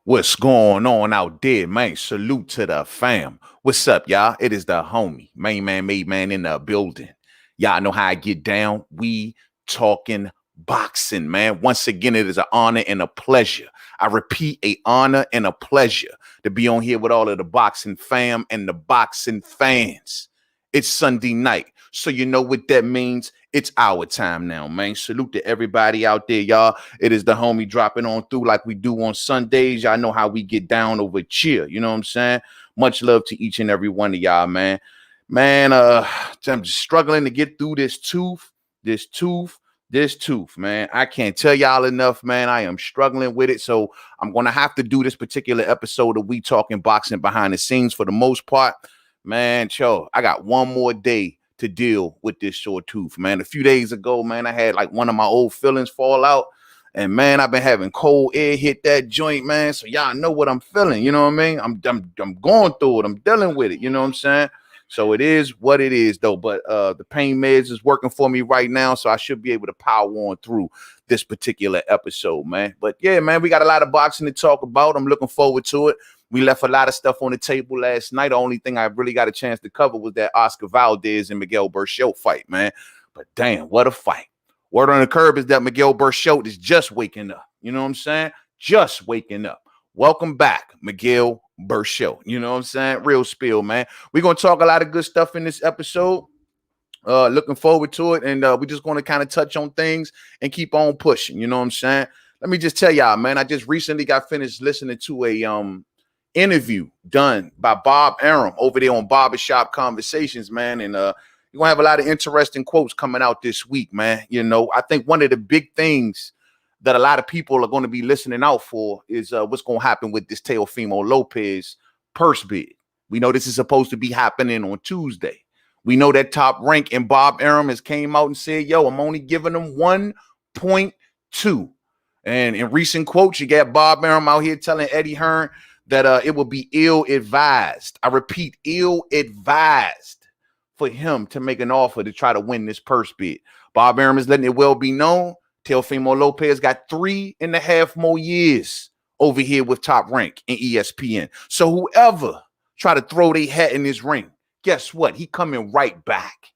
What's going on out there, man? Salute to the fam. What's up, y'all? It is the homie, MainmanMademan in the building. Y'all know how I get down. We talking boxing, man. Once again, it is an honor and a pleasure. I repeat, an honor and a pleasure to be on here with all of the boxing fam and the boxing fans. It's Sunday night, so you know what that means. It's our time now, man. Salute to everybody out there, y'all. It is the homie dropping on through like we do on Sundays. Y'all know how we get down over cheer. You know what I'm saying? Much love to each and every one of y'all, man. Man, I'm just struggling to get through this tooth, man. I can't tell y'all enough, man. I am struggling with it. So I'm going to have to do this particular episode of We Talking Boxing behind the scenes for the most part. Man, I got one more day to deal with this sore tooth, man. A few days ago, man, I had like one of my old fillings fall out. And man, I've been having cold air hit that joint, man. So y'all know what I'm feeling. You know what I mean? I'm going through it. I'm dealing with it. You know what I'm saying? So it is what it is, though. But the pain meds is working for me right now, so I should be able to power on through this particular episode, man. But yeah, man, we got a lot of boxing to talk about. I'm looking forward to it. We left a lot of stuff on the table last night. The only thing I really got a chance to cover was that Oscar Valdez and Miguel Berchelt fight, man. But damn, what a fight. Word on the curb is that Miguel Berchelt is just waking up. You know what I'm saying? Just waking up. Welcome back, Miguel Berchelt. You know what I'm saying? Real spill, man. We're going to talk a lot of good stuff in this episode. Looking forward to it. And we're just going to kind of touch on things and keep on pushing. You know what I'm saying? Let me just tell y'all, man, I just recently got finished listening to a interview done by Bob Arum over there on Barbershop Conversations, man. And you're going to have a lot of interesting quotes coming out this week, man. You know, I think one of the big things that a lot of people are going to be listening out for is what's going to happen with this Teofimo Lopez purse bid. We know this is supposed to be happening on Tuesday. We know that Top Rank and Bob Arum has came out and said, yo, I'm only giving them 1.2. And in recent quotes, you got Bob Arum out here telling Eddie Hearn that it would be ill-advised. I repeat, ill-advised for him to make an offer to try to win this purse bid. Bob Arum is letting it well be known Teofimo Lopez got 3.5 more years over here with Top Rank and ESPN. So whoever try to throw their hat in this ring, guess what? He coming right back.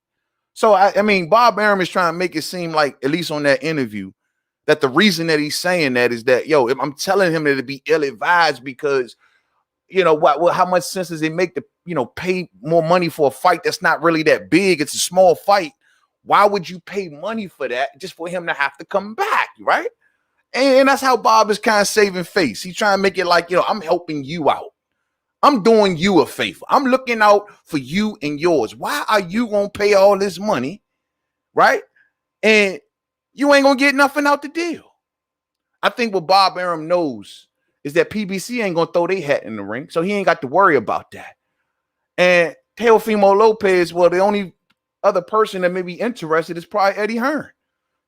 So, I mean, Bob Arum is trying to make it seem like, at least on that interview, that the reason that he's saying that is that, yo, I'm telling him that it'd be ill-advised because, you know, how much sense does it make to, you know, pay more money for a fight that's not really that big? It's a small fight. Why would you pay money for that just for him to have to come back, right? And that's how Bob is kind of saving face. He's trying to make it like, you know, I'm helping you out. I'm doing you a favor. I'm looking out for you and yours. Why are you going to pay all this money, right? And you ain't going to get nothing out the deal. I think what Bob Arum knows is that PBC ain't going to throw their hat in the ring, so he ain't got to worry about that. And Teofimo Lopez, well, the only other person that may be interested is probably Eddie Hearn.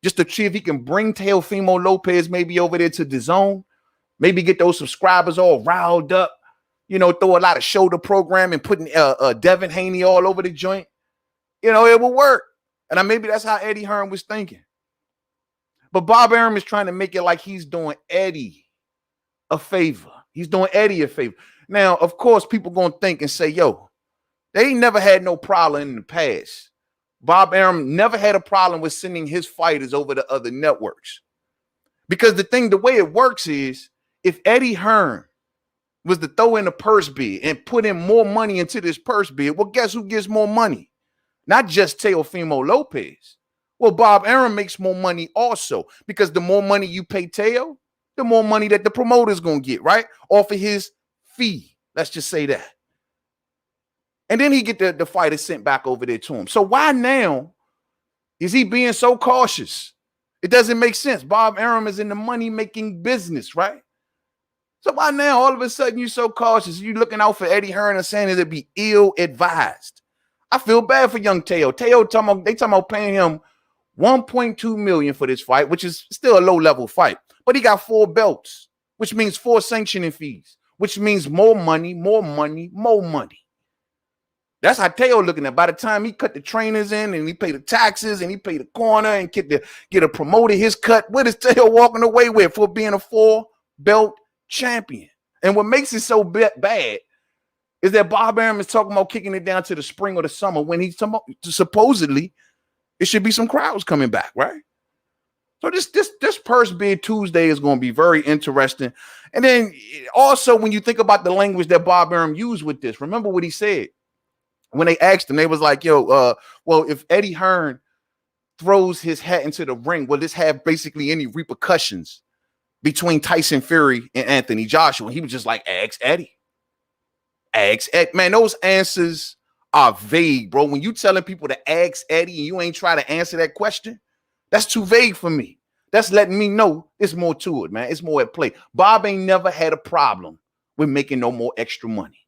Just to see if he can bring Teofimo Lopez maybe over there to the zone, maybe get those subscribers all riled up, you know, throw a lot of shoulder program and putting Devin Haney all over the joint. You know, it will work. And maybe that's how Eddie Hearn was thinking. But Bob Arum is trying to make it like he's doing Eddie a favor. He's doing Eddie a favor. Now, of course, people going to think and say, yo, they ain't never had no problem in the past. Bob Arum never had a problem with sending his fighters over to other networks. Because the way it works is if Eddie Hearn was to throw in a purse bid and put in more money into this purse bid, well, guess who gets more money? Not just Teofimo Lopez. Well, Bob Arum makes more money also because the more money you pay Teo, the more money that the promoter's going to get, right? Off of his fee. Let's just say that. And then he get the fighter sent back over there to him. So why now is he being so cautious? It doesn't make sense. Bob Arum is in the money-making business, right? So why now all of a sudden you're so cautious? You looking out for Eddie Hearn and saying it'd be ill-advised. I feel bad for young Teo. They talking about paying him $1.2 million for this fight, which is still a low-level fight. But he got 4 belts, which means 4 sanctioning fees, which means more money, more money, more money. That's how Teo looking at. By the time he cut the trainers in and he paid the taxes and he paid the corner and get a promoter his cut, what is Teo walking away with for being a 4-belt champion? And what makes it so bad is that Bob Arum is talking about kicking it down to the spring or the summer when he's supposedly it should be some crowds coming back, right? So this purse bid Tuesday is going to be very interesting. And then also when you think about the language that Bob Arum used with this, remember what he said when they asked him. They was like, "Yo, well, if Eddie Hearn throws his hat into the ring, will this have basically any repercussions between Tyson Fury and Anthony Joshua?" And he was just like, "Ask Eddie." Man, those answers are vague, bro. When you telling people to ask Eddie and you ain't try to answer that question, that's too vague for me. That's letting me know there's more to it, man. It's more at play. Bob ain't never had a problem with making no more extra money.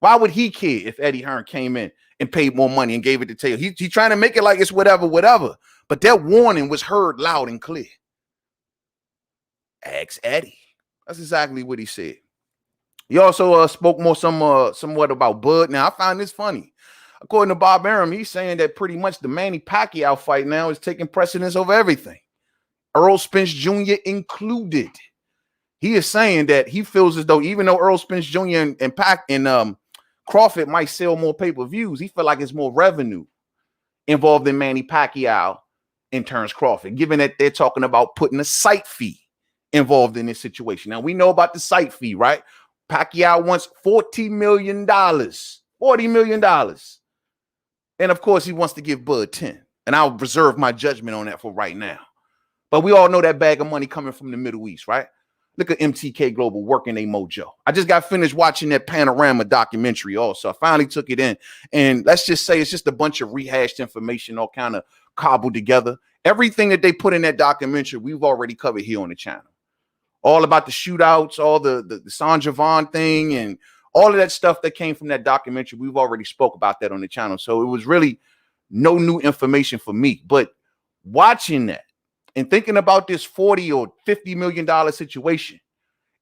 Why would he care if Eddie Hearn came in and paid more money and gave it to Taylor? He trying to make it like it's whatever. But that warning was heard loud and clear. Ask Eddie. That's exactly what he said. He also spoke more somewhat about Bud. Now, I find this funny. According to Bob Arum, he's saying that pretty much the Manny Pacquiao fight now is taking precedence over everything, Earl Spence Jr. included. He is saying that he feels as though even though Earl Spence Jr. and Crawford might sell more pay-per-views, he feel like it's more revenue involved in Manny Pacquiao and Terrence Crawford, given that they're talking about putting a site fee involved in this situation. Now, we know about the site fee, right? Pacquiao wants $40 million. $40 million. And of course, he wants to give Bud 10. And I'll reserve my judgment on that for right now. But we all know that bag of money coming from the Middle East, right? Look at MTK Global working their mojo. I just got finished watching that Panorama documentary also. I finally took it in. And let's just say it's just a bunch of rehashed information all kind of cobbled together. Everything that they put in that documentary, we've already covered here on the channel. All about the shootouts, all the Sandra Vaughn thing, and all of that stuff that came from that documentary. We've already spoke about that on the channel. So it was really no new information for me. But watching that and thinking about this $40 or $50 million situation,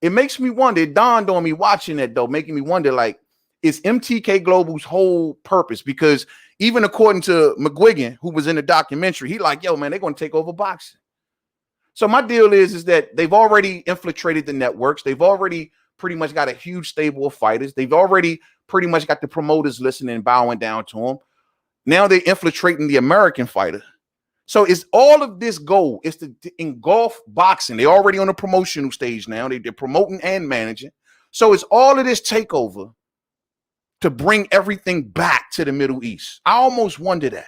it makes me wonder. It dawned on me watching that, though, making me wonder, like, is MTK Global's whole purpose? Because even according to McGuigan, who was in the documentary, he like, yo, man, they're going to take over boxing. So my deal is that they've already infiltrated the networks. They've already pretty much got a huge stable of fighters. They've already pretty much got the promoters listening and bowing down to them. Now they're infiltrating the American fighter. So is all of this goal is to engulf boxing. They're already on the promotional stage now. They're promoting and managing. So it's all of this takeover to bring everything back to the Middle East. I almost wonder that.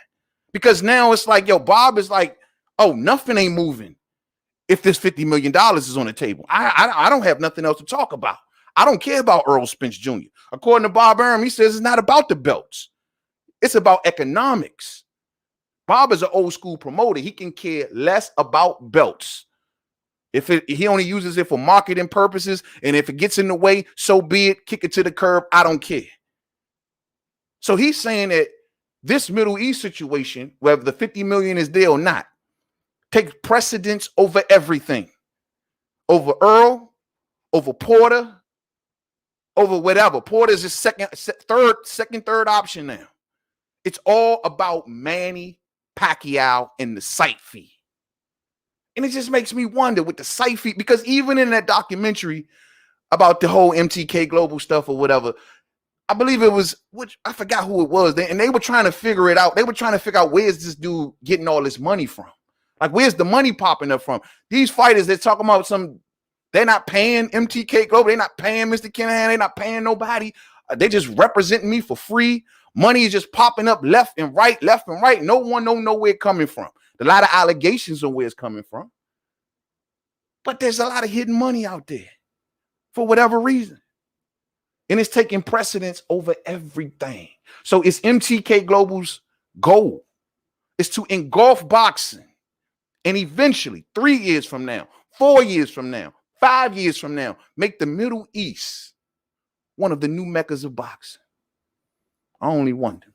Because now it's like, yo, Bob is like, oh, nothing ain't moving if this $50 million is on the table. I don't have nothing else to talk about. I don't care about Earl Spence Jr. According to Bob Arum, he says it's not about the belts. It's about economics. Bob is an old school promoter. He can care less about belts. If he only uses it for marketing purposes, and if it gets in the way, so be it. Kick it to the curb. I don't care. So he's saying that this Middle East situation, whether the 50 million is there or not, takes precedence over everything. Over Earl, over Porter, over whatever. Porter's his third option now. It's all about Manny Pacquiao and the site fee. And it just makes me wonder with the site fee, because even in that documentary about the whole MTK Global stuff or whatever, I believe it was, which I forgot who it was, and they were trying to figure it out. They were trying to figure out where's this dude getting all this money from? Like, where's the money popping up from? These fighters, they're talking about they're not paying MTK Global. They're not paying Mr. Kinahan. They're not paying nobody. They just representing me for free. Money is just popping up left and right. No one don't know where it's coming from. A lot of allegations on where it's coming from. But there's a lot of hidden money out there for whatever reason. And it's taking precedence over everything. So it's MTK Global's goal is to engulf boxing. And eventually, 3 years from now, 4 years from now, 5 years from now, make the Middle East one of the new meccas of boxing. I only wonder.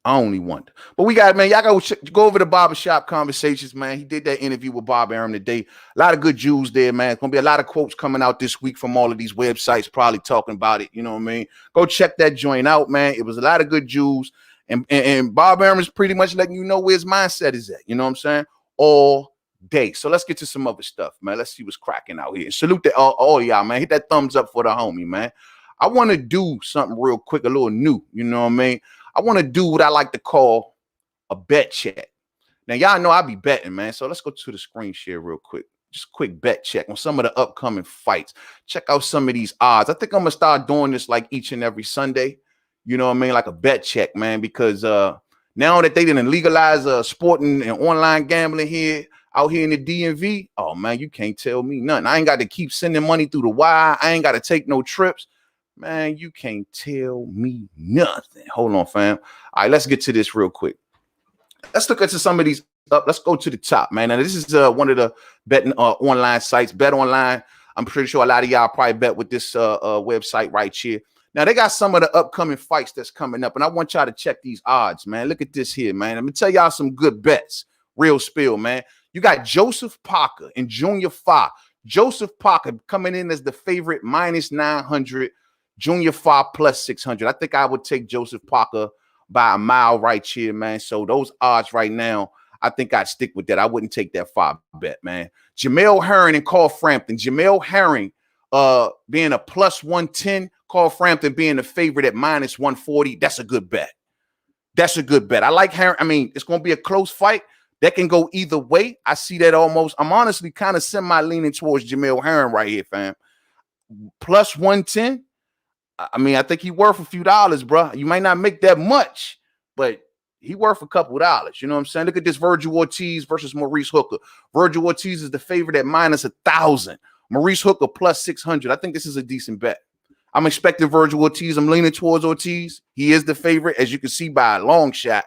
But we got, man, y'all go over to Barbershop Conversations, man. He did that interview with Bob Arum today. A lot of good Jews there, man. It's going to be a lot of quotes coming out this week from all of these websites probably talking about it. You know what I mean? Go check that joint out, man. It was a lot of good Jews. And Bob Arum is pretty much letting you know where his mindset is at. You know what I'm saying? All day. So let's get to some other stuff, man. Let's see what's cracking out here. Salute to all y'all, man. Hit that thumbs up for the homie, man. I want to do something real quick, a little new. You know what I mean? I want to do what I like to call a bet check. Now, y'all know I be betting, man. So let's go to the screen share real quick. Just a quick bet check on some of the upcoming fights. Check out some of these odds. I think I'm going to start doing this like each and every Sunday. You know what I mean? Like a bet check, man, because now that they didn't legalize sporting and online gambling here, out here in the DMV, oh, man, you can't tell me nothing. I ain't got to keep sending money through the wire. I ain't got to take no trips. Man, you can't tell me nothing. Hold on, fam. All right, let's get to this real quick. Let's look at some of these up. Let's go to the top, man. Now, this is one of the betting online sites, Bet Online. I'm pretty sure a lot of y'all probably bet with this website right here. Now, they got some of the upcoming fights that's coming up, and I want y'all to check these odds, man. Look at this here, man. Let me tell y'all some good bets. Real spill, man. You got Joseph Parker in Junior 5. Joseph Parker coming in as the favorite, minus 900. Junior 5 plus 600. I think I would take Joseph Parker by a mile right here, man. So those odds right now, I think I'd stick with that. I wouldn't take that 5 bet, man. Jamel Herring and Carl Frampton. Jamel Herring being a plus 110. Carl Frampton being the favorite at minus 140. That's a good bet. That's a good bet. I like Herring. I mean, it's going to be a close fight. That can go either way. I see that almost. I'm honestly kind of semi-leaning towards Jamel Herring right here, fam. Plus 110. I mean, I think he worth a few dollars, bro. You might not make that much, but he worth a couple dollars. You know what I'm saying? Look at this Virgil Ortiz versus Maurice Hooker. Virgil Ortiz is the favorite at minus 1,000. Maurice Hooker plus 600. I think this is a decent bet. I'm expecting Virgil Ortiz. I'm leaning towards Ortiz. He is the favorite, as you can see by a long shot.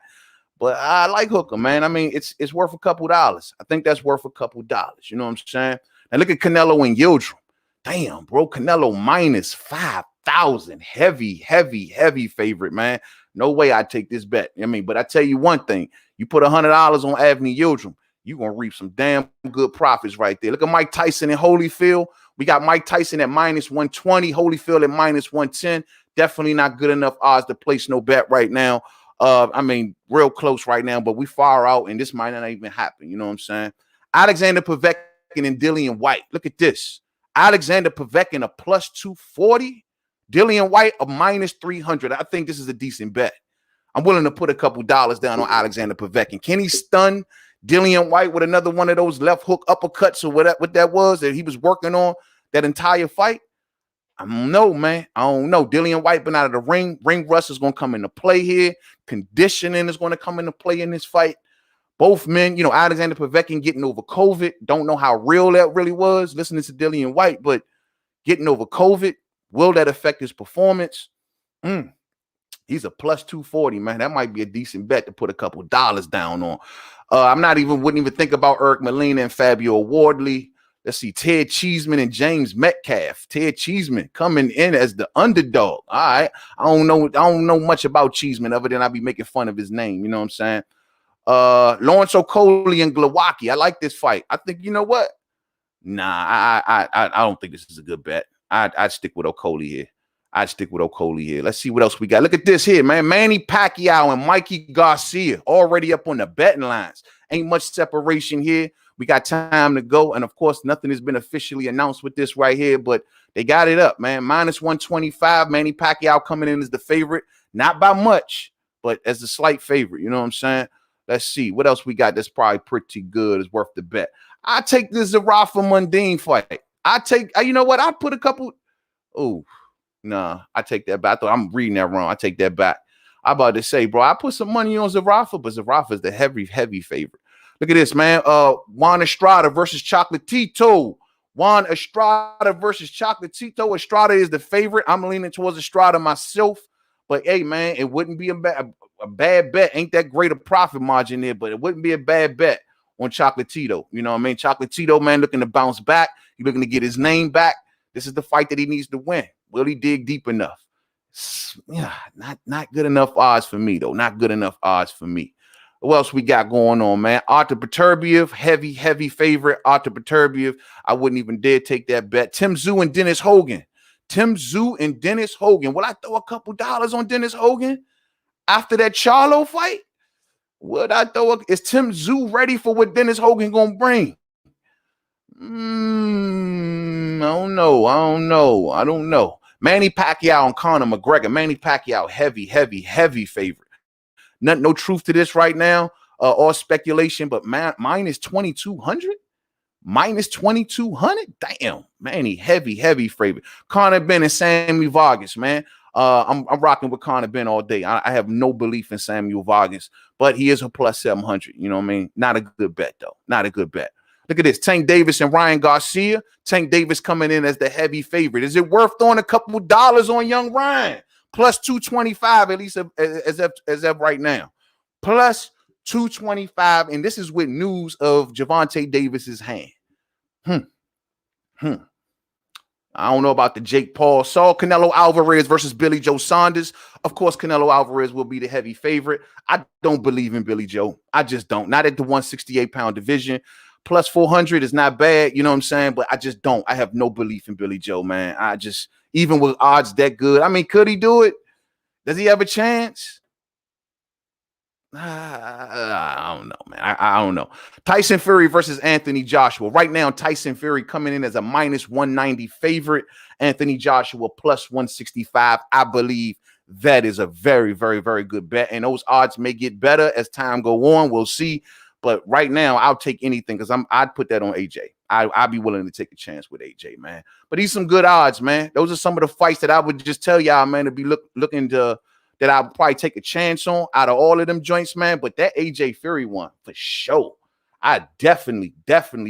But I like Hooker, man. I mean, it's worth a couple dollars. I think that's worth a couple dollars. You know what I'm saying? Now look at Canelo and Yildirim. Damn, bro. Canelo minus 5,000. Heavy favorite, man. No way I'd take this bet. I mean, but I tell you one thing. You put $100 on Anthony Yildirim, you're going to reap some damn good profits right there. Look at Mike Tyson and Holyfield. We got Mike Tyson at minus 120, Holyfield at minus 110. Definitely not good enough odds to place no bet right now. I mean, real close right now, but we far out, and this might not even happen. You know what I'm saying? Alexander Povetkin and Dillian White. Look at this. Alexander Povetkin a plus 240. Dillian White a minus 300. I think this is a decent bet. I'm willing to put a couple dollars down on Alexander Povetkin. Can he stun Dillian White with another one of those left hook uppercuts or what that was that he was working on that entire fight? I don't know, man. I don't know. Dillian White been out of the ring. Ring rust is going to come into play here. Conditioning is going to come into play in this fight. Both men, you know, Alexander Povetkin getting over COVID. Don't know how real that really was, listening to Dillian White, but getting over COVID, will that affect his performance? He's a plus 240, man. That might be a decent bet to put a couple dollars down on. Wouldn't even think about Eric Molina and Fabio Wardley. Let's see, Ted Cheeseman and James Metcalf. Ted Cheeseman coming in as the underdog. All right. I don't know much about Cheeseman other than I be making fun of his name. You know what I'm saying? Lawrence Okolie and Glowacki. I like this fight. I think, you know what? Nah, I don't think this is a good bet. I'd stick with Okolie here. Let's see what else we got. Look at this here, man. Manny Pacquiao and Mikey Garcia already up on the betting lines. Ain't much separation here. We got time to go. And, of course, nothing has been officially announced with this right here, but they got it up, man. Minus 125. Manny Pacquiao coming in as the favorite. Not by much, but as a slight favorite. You know what I'm saying? Let's see. What else we got that's probably pretty good, is worth the bet. I take this Zerafa Mundine fight. You know what? I put a couple. Oh, nah, I take that back. I thought I'm reading that wrong. I take that back. I'm about to say, bro, I put some money on Zerafa, but Zerafa is the heavy favorite. Look at this, man. Juan Estrada versus Chocolatito. Juan Estrada versus Chocolatito. Estrada is the favorite. I'm leaning towards Estrada myself. But, hey, man, it wouldn't be a bad bet. Ain't that great a profit margin there, but it wouldn't be a bad bet on Chocolatito. You know what I mean? Chocolatito, man, looking to bounce back. He's looking to get his name back. This is the fight that he needs to win. Will he dig deep enough? Yeah, not good enough odds for me, though. Not good enough odds for me. What else we got going on, man? Artur Beterbiev, heavy favorite. Artur Beterbiev, I wouldn't even dare take that bet. Tim Tszyu and Dennis Hogan. Will I throw a couple dollars on Dennis Hogan after that Charlo fight? Would I throw is Tim Tszyu ready for what Dennis Hogan gonna bring? I don't know. Manny Pacquiao and Conor McGregor. Manny Pacquiao, heavy favorite. No truth to this right now. All speculation, but minus 2,200. Minus 2,200. Damn, Manny, heavy favorite. Conor Ben and Sammy Vargas, man. I'm rocking with Conor Ben all day. I have no belief in Samuel Vargas, but he is a plus 700. You know what I mean? Not a good bet, though. Not a good bet. Look at this. Tank Davis and Ryan Garcia. Tank Davis coming in as the heavy favorite. Is it worth throwing a couple dollars on young Ryan? Plus 225, at least as of right now. Plus 225, and this is with news of Gervonta Davis's hand. I don't know about the Jake Paul. Saul Canelo Alvarez versus Billy Joe Saunders. Of course, Canelo Alvarez will be the heavy favorite. I don't believe in Billy Joe. I just don't. Not at the 168-pound division. Plus 400 is not bad, you know what I'm saying? But I just don't. I have no belief in Billy Joe, man. I just, even with odds that good, I mean, could he do it? Does he have a chance? I don't know, man. I don't know. Tyson Fury versus Anthony Joshua. Right now, Tyson Fury coming in as a minus 190 favorite. Anthony Joshua plus 165. I believe that is a very good bet. And those odds may get better as time go on. We'll see. But right now, I'll take anything because I'd put that on AJ. I'd be willing to take a chance with AJ, man. But these some good odds, man. Those are some of the fights that I would just tell y'all, man, to be looking to that I would probably take a chance on out of all of them joints, man. But that AJ Fury one, for sure, I definitely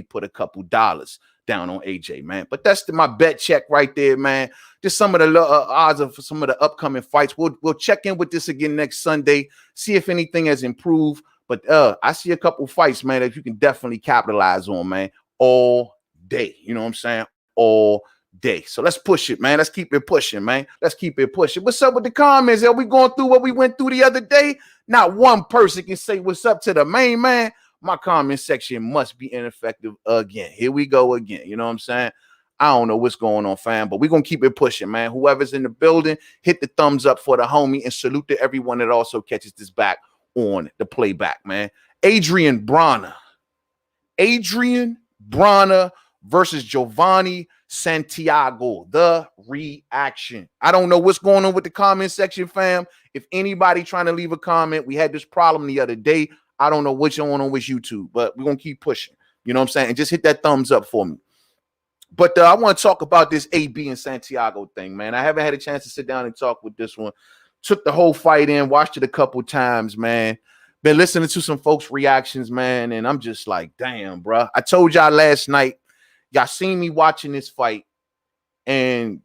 put a couple dollars down on AJ, man. But that's my bet check right there, man. Just some of the odds of some of the upcoming fights. We'll check in with this again next Sunday, see if anything has improved. But I see a couple fights, man, that you can definitely capitalize on, man, all day. You know what I'm saying? All day. So let's push it, man. Let's keep it pushing, man. Let's keep it pushing. What's up with the comments? Are we going through what we went through the other day? Not one person can say what's up to the main man. My comment section must be ineffective again. Here we go again. You know what I'm saying? I don't know what's going on, fam, but we're going to keep it pushing, man. Whoever's in the building, hit the thumbs up for the homie and salute to everyone that also catches this back on the playback, man. Adrien Broner versus Jovanie Santiago. The reaction. I don't know what's going on with the comment section, fam. If anybody trying to leave a comment, we had this problem the other day. I don't know what's going on with YouTube, but we're going to keep pushing. You know what I'm saying? And just hit that thumbs up for me. But I want to talk about this AB and Santiago thing, man. I haven't had a chance to sit down and talk with this one. Took the whole fight in, watched it a couple times, man. Been listening to some folks' reactions, man, and I'm just like, damn, bro. I told y'all last night, y'all seen me watching this fight, and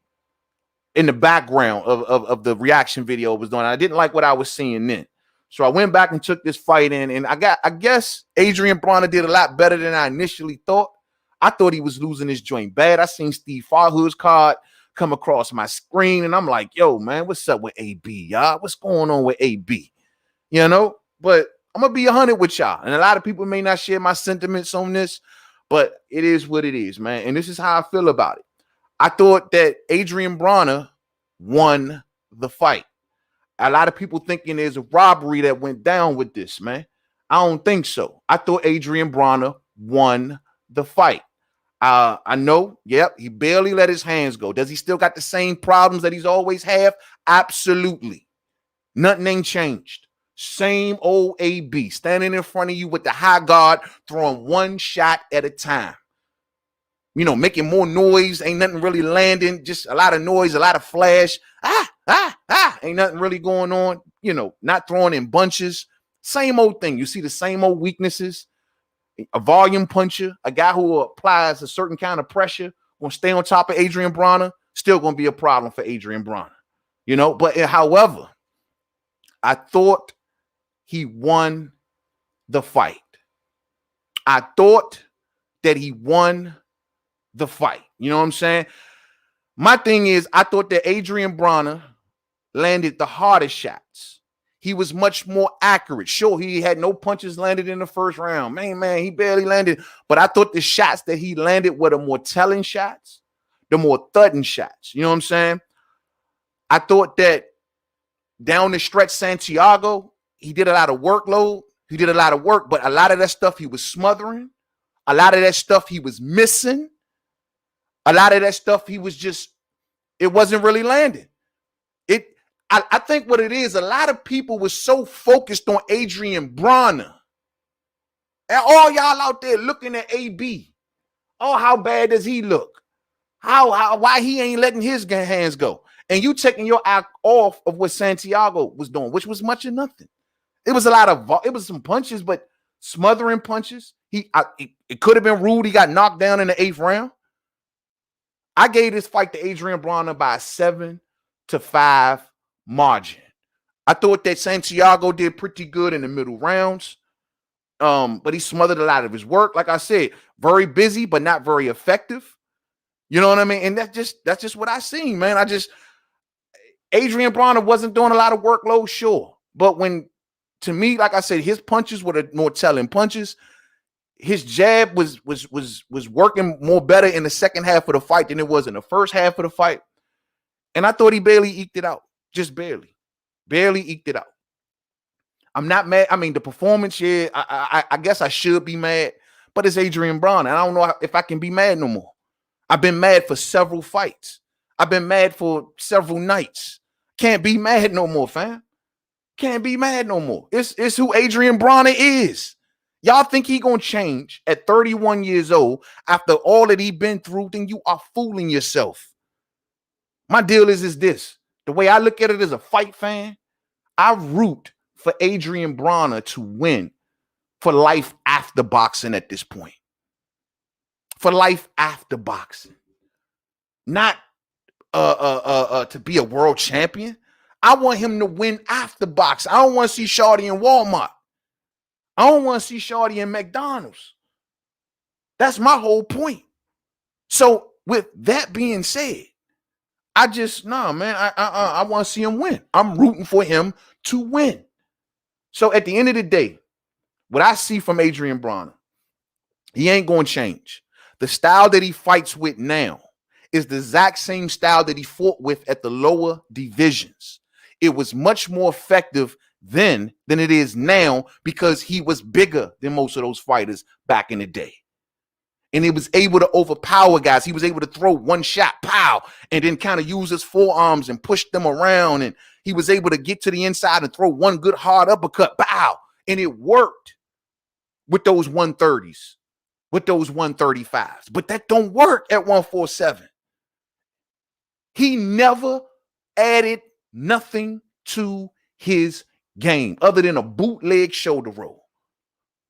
in the background of the reaction video was doing, I didn't like what I was seeing then. So I went back and took this fight in, and I guess Adrien Broner did a lot better than I initially thought. I thought he was losing his joint bad. I seen Steve Farhood's card come across my screen, and I'm like, yo, man, what's up with AB, y'all? What's going on with AB? You know? But I'm going to be 100 with y'all, and a lot of people may not share my sentiments on this, but it is what it is, man, and this is how I feel about it. I thought that Adrien Broner won the fight. A lot of people thinking there's a robbery that went down with this, man. I don't think so. I thought Adrien Broner won the fight. I know, yep, he barely let his hands go. Does he still got the same problems that he's always have? Absolutely. Nothing ain't changed. Same old AB, standing in front of you with the high guard, throwing one shot at a time. You know, making more noise, ain't nothing really landing, just a lot of noise, a lot of flash. Ain't nothing really going on. You know, not throwing in bunches. Same old thing. You see the same old weaknesses. A volume puncher, a guy who applies a certain kind of pressure, gonna stay on top of Adrien Broner, still gonna be a problem for Adrien Broner. You know, but however, I thought he won the fight. I thought that he won the fight. You know what I'm saying? My thing is, I thought that Adrien Broner landed the hardest shots. He was much more accurate. Sure, he had no punches landed in the first round. Man, he barely landed. But I thought the shots that he landed were the more telling shots, the more thudding shots. You know what I'm saying? I thought that down the stretch, Santiago, he did a lot of workload. He did a lot of work, but a lot of that stuff he was smothering. A lot of that stuff he was missing. A lot of that stuff he was just, it wasn't really landing. I think what it is, a lot of people were so focused on Adrien Broner. And all y'all out there looking at AB. Oh, how bad does he look? Why he ain't letting his hands go? And you taking your eye off of what Santiago was doing, which was much of nothing. It was it was some punches, but smothering punches. It could have been ruled he got knocked down in the 8th round. I gave this fight to Adrien Broner by a 7-5 margin. I thought that Santiago did pretty good in the middle rounds. But he smothered a lot of his work. Like I said, very busy, but not very effective. You know what I mean? And that's just what I seen, man. Adrien Broner wasn't doing a lot of workload, sure. But to me, like I said, his punches were the more telling punches. His jab was working more better in the second half of the fight than it was in the first half of the fight. And I thought he barely eked it out. Just barely. Barely eked it out. I'm not mad. I mean, the performance, yeah, I guess I should be mad, but it's Adrien Broner. I don't know if I can be mad no more. I've been mad for several fights. I've been mad for several nights. Can't be mad no more, fam. Can't be mad no more. It's who Adrien Broner is. Y'all think he gonna change at 31 years old after all that he been through? Then you are fooling yourself. My deal is this. The way I look at it as a fight fan, I root for Adrien Broner to win for life after boxing at this point. For life after boxing. Not to be a world champion. I want him to win after boxing. I don't want to see Shorty in Walmart. I don't want to see Shorty in McDonald's. That's my whole point. So with that being said, I want to see him win. I'm rooting for him to win. So at the end of the day, what I see from Adrien Broner, he ain't going to change. The style that he fights with now is the exact same style that he fought with at the lower divisions. It was much more effective then than it is now because he was bigger than most of those fighters back in the day. And he was able to overpower guys. He was able to throw one shot, pow, and then kind of use his forearms and push them around. And he was able to get to the inside and throw one good hard uppercut, pow. And it worked with those 130s, with those 135s. But that don't work at 147. He never added nothing to his game other than a bootleg shoulder roll,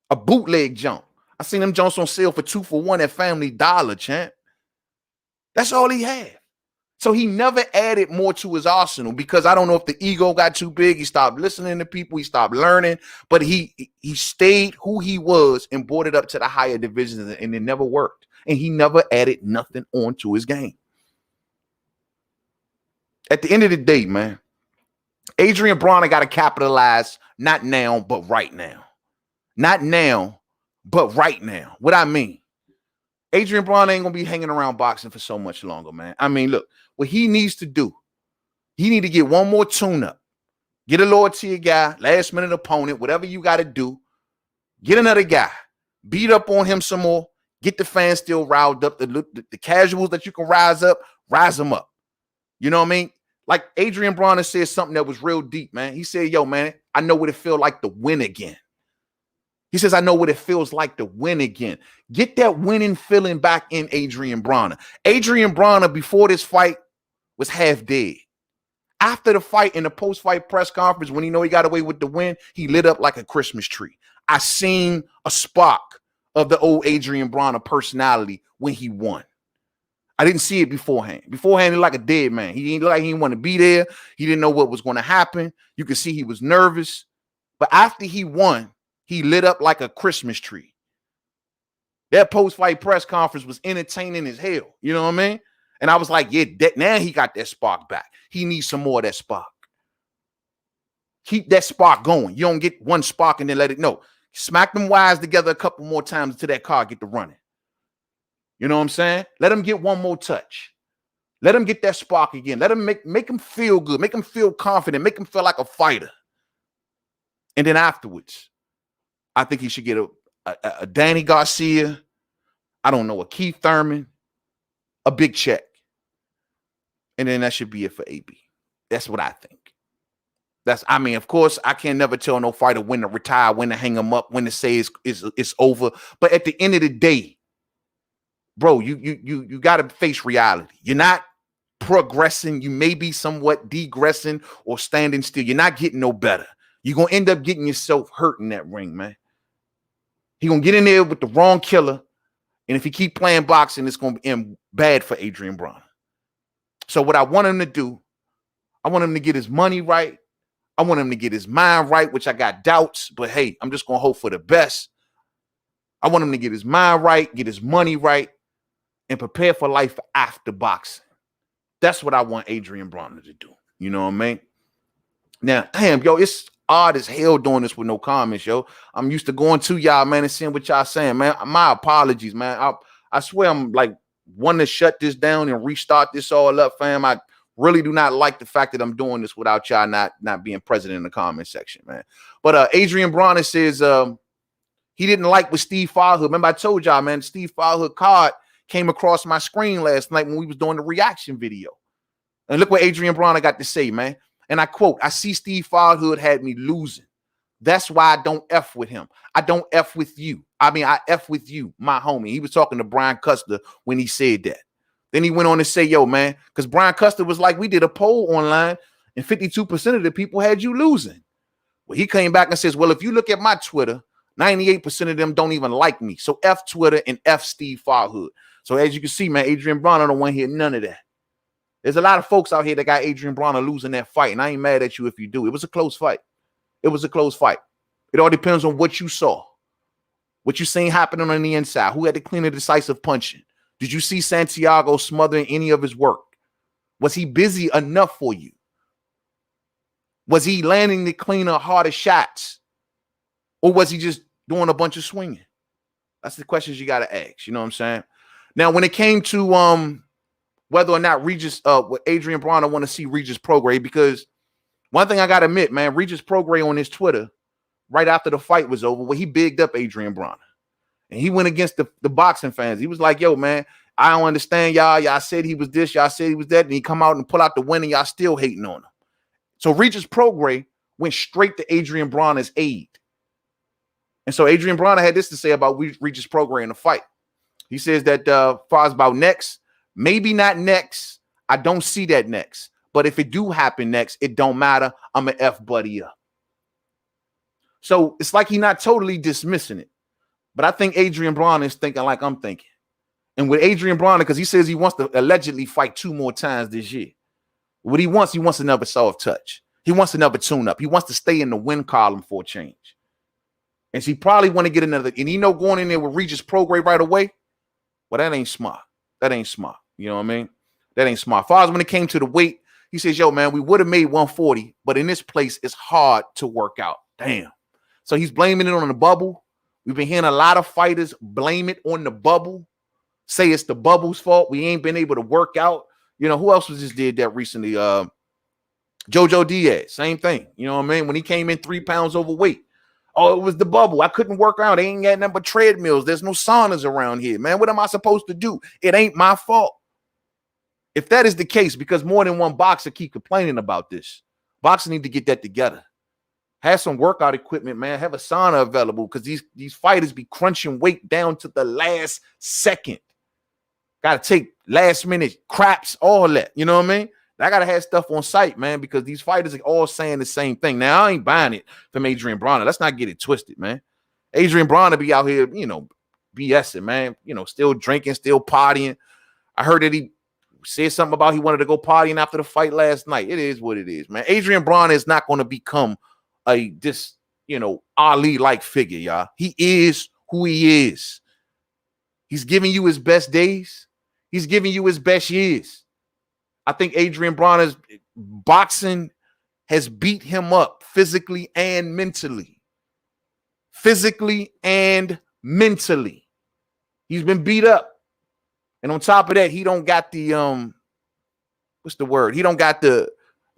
a bootleg jump. I seen them jumps on sale for 2 for $1 at Family Dollar, champ. That's all he had. So he never added more to his arsenal because I don't know if the ego got too big. He stopped listening to people. He stopped learning. But he stayed who he was and brought it up to the higher divisions, and it never worked. And he never added nothing onto his game. At the end of the day, man, Adrien Broner got to capitalize not now, but right now. Not now, but right now. What I mean, Adrien Broner ain't going to be hanging around boxing for so much longer, man. I mean, look, what he needs to do, he need to get one more tune-up. Get a lower tier guy, last-minute opponent, whatever you got to do. Get another guy. Beat up on him some more. Get the fans still riled up. The casuals that you can rise them up. You know what I mean? Like Adrien Broner said something that was real deep, man. He said, yo, man, I know what it feels like to win again. He says, I know what it feels like to win again. Get that winning feeling back in Adrien Broner. Adrien Broner, before this fight, was half dead. After the fight, in the post-fight press conference, when he know he got away with the win, he lit up like a Christmas tree. I seen a spark of the old Adrien Broner personality when he won. I didn't see it beforehand. Beforehand, he looked like a dead man. He didn't look like he didn't want to be there. He didn't know what was going to happen. You could see he was nervous. But after he won, he lit up like a Christmas tree. That post-fight press conference was entertaining as hell. You know what I mean? And I was like, yeah, now he got that spark back. He needs some more of that spark. Keep that spark going. You don't get one spark and then let it know. Smack them wires together a couple more times until that car get to running. You know what I'm saying? Let him get one more touch. Let him get that spark again. Let him make him feel good. Make him feel confident. Make him feel like a fighter. And then afterwards, I think he should get a Danny Garcia I don't know, a Keith Thurman, a big check. And then that should be it for AB. That's what I think. I mean, of course, I can never tell no fighter when to retire, when to hang them up, when to say it's over. But at the end of the day, bro, you got to face reality. You're not progressing. You may be somewhat degressing or standing still. You're not getting no better. You're going to end up getting yourself hurt in that ring, man. He's going to get in there with the wrong killer. And if he keep playing boxing, it's going to end bad for Adrien Broner. So what I want him to do, I want him to get his money right. I want him to get his mind right, which I got doubts, but hey, I'm just going to hope for the best. I want him to get his mind right, get his money right, and prepare for life after boxing. That's what I want Adrien Broner to do. You know what I mean? Now, damn, yo, it's odd as hell doing this with no comments, yo. I'm used to going to y'all, man, and seeing what y'all saying, man. My apologies, man. I swear I'm like wanting to shut this down and restart this all up, fam. I really do not like the fact that I'm doing this without y'all not being present in the comment section, man. But Adrien Broner says he didn't like what Steve Farhood. Remember, I told y'all, man, Steve Farhood card came across my screen last night when we was doing the reaction video. And look what Adrien Broner got to say, man. And I quote, "I see Steve Farhood had me losing. That's why I don't F with him. I don't F with you. I mean, I F with you, my homie." He was talking to Brian Custer when he said that. Then he went on to say, yo, man, because Brian Custer was like, we did a poll online and 52% of the people had you losing. Well, he came back and says, well, if you look at my Twitter, 98% of them don't even like me. So F Twitter and F Steve Farhood. So as you can see, man, Adrien Broner don't want to hear none of that. There's a lot of folks out here that got Adrien Broner losing that fight, and I ain't mad at you if you do. It was a close fight. It was a close fight. It all depends on what you saw, what you seen happening on the inside, who had the clean and decisive punching. Did you see Santiago smothering any of his work? Was he busy enough for you? Was he landing the cleaner, harder shots? Or was he just doing a bunch of swinging? That's the questions you got to ask. You know what I'm saying? Now, when it came to whether or not Regis, Adrien Broner want to see Regis Prograis, because one thing I got to admit, man, Regis Prograis on his Twitter, right after the fight was over, well, he bigged up Adrien Broner. And he went against the boxing fans. He was like, yo, man, I don't understand y'all. Y'all said he was this. Y'all said he was that. And he come out and pull out the win, and y'all still hating on him. So Regis Prograis went straight to Adrien Broner's aid. And so Adrien Broner had this to say about Regis Prograis in the fight. He says that far as about next, maybe not next. I don't see that next. But if it do happen next, it don't matter. I'm an F buddy up. So it's like he's not totally dismissing it. But I think Adrien Broner is thinking like I'm thinking. And with Adrien Broner, because he says he wants to allegedly fight 2 more times this year. What he wants another soft touch. He wants another tune-up. He wants to stay in the win column for a change. And so he probably want to get another. And going in there with Regis Prograis right away, well, that ain't smart. That ain't smart. You know what I mean? That ain't smart. As far as when it came to the weight, he says, yo, man, we would have made 140, but in this place, it's hard to work out. Damn. So he's blaming it on the bubble. We've been hearing a lot of fighters blame it on the bubble, say it's the bubble's fault. We ain't been able to work out. You know, who else just did that recently? Jojo Diaz, same thing. You know what I mean? When he came in 3 pounds overweight. Oh, it was the bubble. I couldn't work out. They ain't got nothing but treadmills. There's no saunas around here, man. What am I supposed to do? It ain't my fault. If that is the case, because more than one boxer keep complaining about this, boxers need to get that together. Have some workout equipment, man. Have a sauna available, because these fighters be crunching weight down to the last second. Got to take last minute craps, all that. You know what I mean? I got to have stuff on site, man, because these fighters are all saying the same thing. Now, I ain't buying it from Adrien Broner. Let's not get it twisted, man. Adrien Broner be out here, you know, BSing, man. You know, still drinking, still partying. I heard that he said something about he wanted to go partying after the fight last night. It is what it is, man. Adrien Broner is not going to become this, you know, Ali-like figure, y'all. He is who he is. He's giving you his best days. He's giving you his best years. I think Adrien Broner's boxing has beat him up physically and mentally. Physically and mentally. He's been beat up. And on top of that, he don't got the what's the word? He don't got the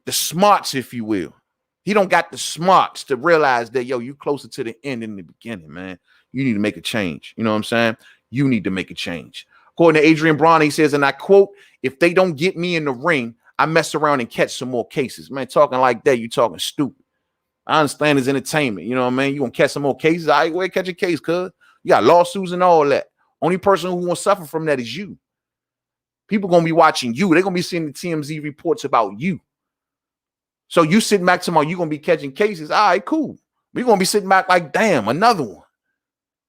smarts, if you will. He don't got the smarts to realize that, yo, you closer to the end than the beginning, man. You need to make a change. You know what I'm saying? You need to make a change. According to Adrien Broner, he says, and I quote, if they don't get me in the ring, I mess around and catch some more cases. Man, talking like that, you talking stupid. I understand it's entertainment. You know what I mean? You gonna catch some more cases? All right, go ahead, catch a case, cuz. You got lawsuits and all that. Only person who won't suffer from that is you. People gonna be watching you. They're gonna be seeing the TMZ reports about you. So you sitting back tomorrow, you're gonna be catching cases. All right, cool. We're gonna be sitting back like, damn, another one.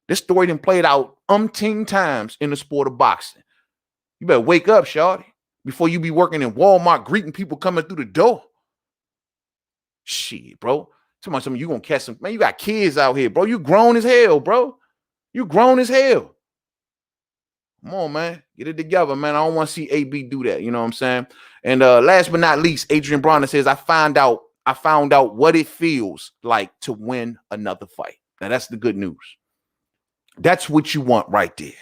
This story done played out umpteen times in the sport of boxing. You better wake up, shawty, before you be working in Walmart greeting people coming through the door. Shit, bro. Somebody, you gonna catch some, man, you got kids out here, bro. You grown as hell, bro. You grown as hell. Come on, man. Get it together, man. I don't want to see AB do that. You know what I'm saying? And last but not least, Adrien Broner says, I found out what it feels like to win another fight. Now, that's the good news. That's what you want right there.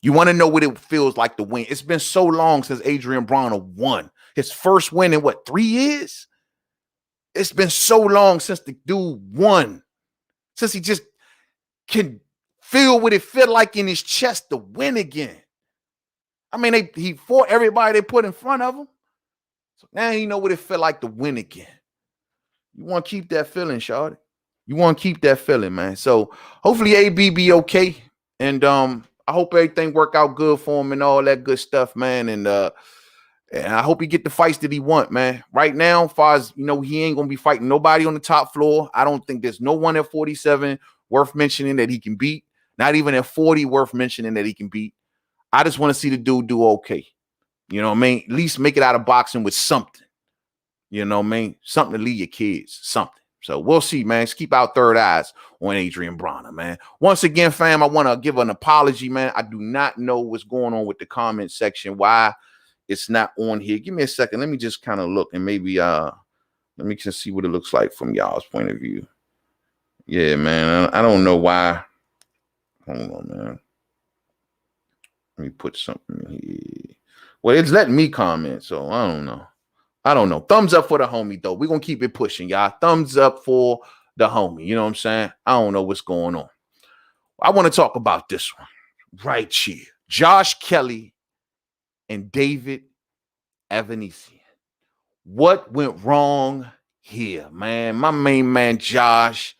You want to know what it feels like to win. It's been so long since Adrien Broner won. His first win in what, 3 years? It's been so long since the dude won. Since he just can feel what it felt like in his chest to win again. I mean, he fought everybody they put in front of him. So now he know what it felt like to win again. You want to keep that feeling, shawty. You want to keep that feeling, man. So hopefully AB be okay. And I hope everything work out good for him and all that good stuff, man. And I hope he get the fights that he want, man. Right now, as far as, you know, he ain't going to be fighting nobody on the top floor. I don't think there's no one at 47 worth mentioning that he can beat. Not even at 40 worth mentioning that he can beat. I just want to see the dude do okay. You know what I mean? At least make it out of boxing with something. You know what I mean? Something to leave your kids. Something. So we'll see, man. Let's keep our third eyes on Adrien Broner, man. Once again, fam, I want to give an apology, man. I do not know what's going on with the comment section. Why it's not on here. Give me a second. Let me just kind of look and maybe let me just see what it looks like from y'all's point of view. Yeah, man. I don't know why. Hold on, man. Let me put something here. Well, it's letting me comment, so I don't know. I don't know. Thumbs up for the homie, though. We're going to keep it pushing, y'all. Thumbs up for the homie. You know what I'm saying? I don't know what's going on. I want to talk about this one right here. Josh Kelly and David Avanesyan. What went wrong here, man? My main man, Josh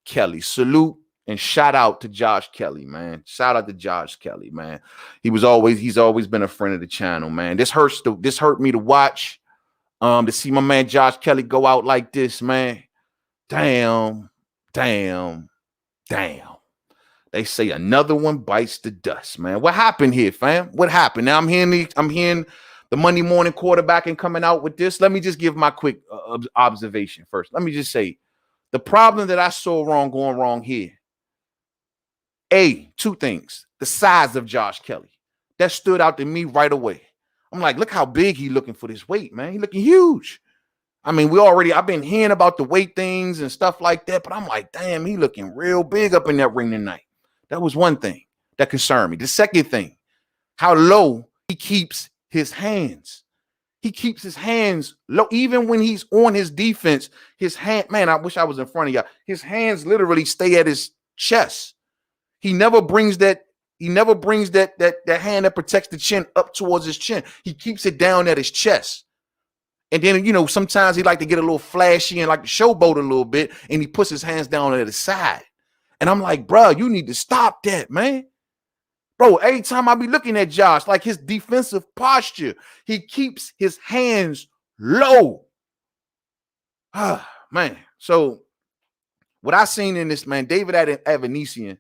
Kelly. Salute and shout out to Josh Kelly, man. Shout out to Josh Kelly, man. He's always been a friend of the channel, man. This hurt me to watch. To see my man Josh Kelly go out like this, man. Damn. They say another one bites the dust, man. What happened here, fam? What happened? Now I'm hearing the Monday morning quarterback and coming out with this. Let me just give my quick observation first. Let me just say the problem that I saw going wrong here. Two things. The size of Josh Kelly. That stood out to me right away. I'm like, look how big he looking for this weight, man. He looking huge. I mean, I've been hearing about the weight things and stuff like that, but I'm like, damn, he looking real big up in that ring tonight. That was one thing that concerned me. The second thing, how low he keeps his hands. He keeps his hands low. Even when he's on his defense, his hand, man, I wish I was in front of y'all. His hands literally stay at his chest. He never brings that hand that protects the chin up towards his chin. He keeps it down at his chest. And then, you know, sometimes he like to get a little flashy and like to showboat a little bit, and he puts his hands down at his side. And I'm like, bro, you need to stop that, man. Bro, every time I be looking at Josh, like his defensive posture, he keeps his hands low. Man. So what I seen in this, man, David Avanesyan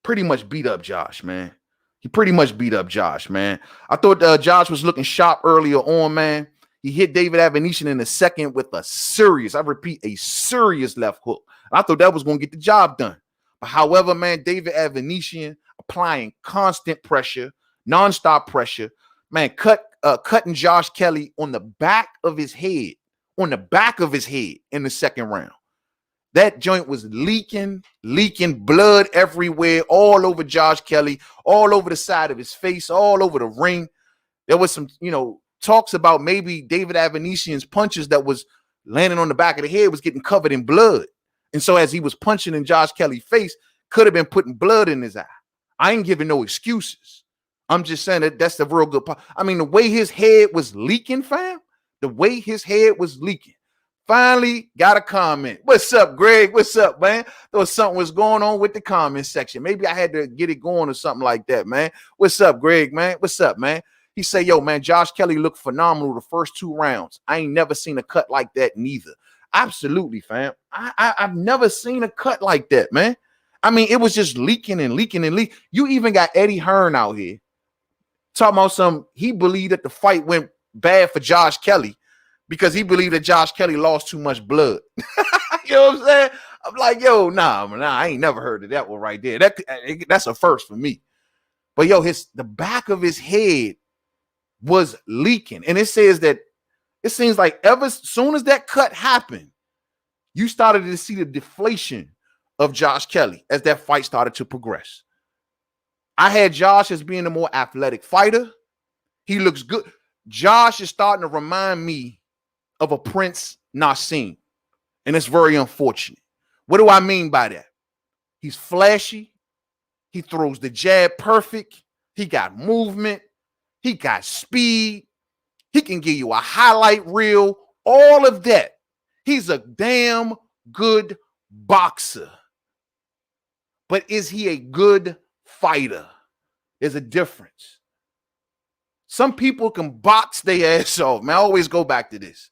pretty much beat up Josh, man. He pretty much beat up Josh, man. I thought Josh was looking sharp earlier on, man. He hit David Avanesyan in the second with a serious left hook. I thought that was going to get the job done. But however, man, David Avanesyan applying constant pressure, nonstop pressure, man, cutting Josh Kelly on the back of his head, in the second round. That joint was leaking blood everywhere, all over Josh Kelly, all over the side of his face, all over the ring. There was some, talks about maybe David Avanesyan's punches that was landing on the back of the head was getting covered in blood. And so as he was punching in Josh Kelly's face, could have been putting blood in his eye. I ain't giving no excuses. I'm just saying that's the real good part. I mean, the way his head was leaking, fam, the way his head was leaking. Finally got a comment. What's up, Greg? What's up, man? Thought something was going on with the comment section. Maybe I had to get it going or something like that, man. What's up, Greg, man? What's up, man? He say, yo, man, Josh Kelly looked phenomenal the first 2 rounds. I ain't never seen a cut like that neither. Absolutely, fam. I've never seen a cut like that, man. I mean, it was just leaking and leaking and leaking. You even got Eddie Hearn out here talking about he believed that the fight went bad for Josh Kelly because he believed that Josh Kelly lost too much blood. You know what I'm saying? I'm like, yo, nah, I ain't never heard of that one right there. That's a first for me. But yo, the back of his head was leaking. And it says that it seems like ever soon as that cut happened, you started to see the deflation of Josh Kelly as that fight started to progress. I had Josh as being a more athletic fighter. He looks good. Josh is starting to remind me of a Prince Nassim, and it's very unfortunate. What do I mean by that? He's flashy. He throws the jab perfect. He got movement. He got speed. He can give you a highlight reel. All of that. He's a damn good boxer. But is he a good fighter? There's a difference. Some people can box their ass off. Man, I always go back to this.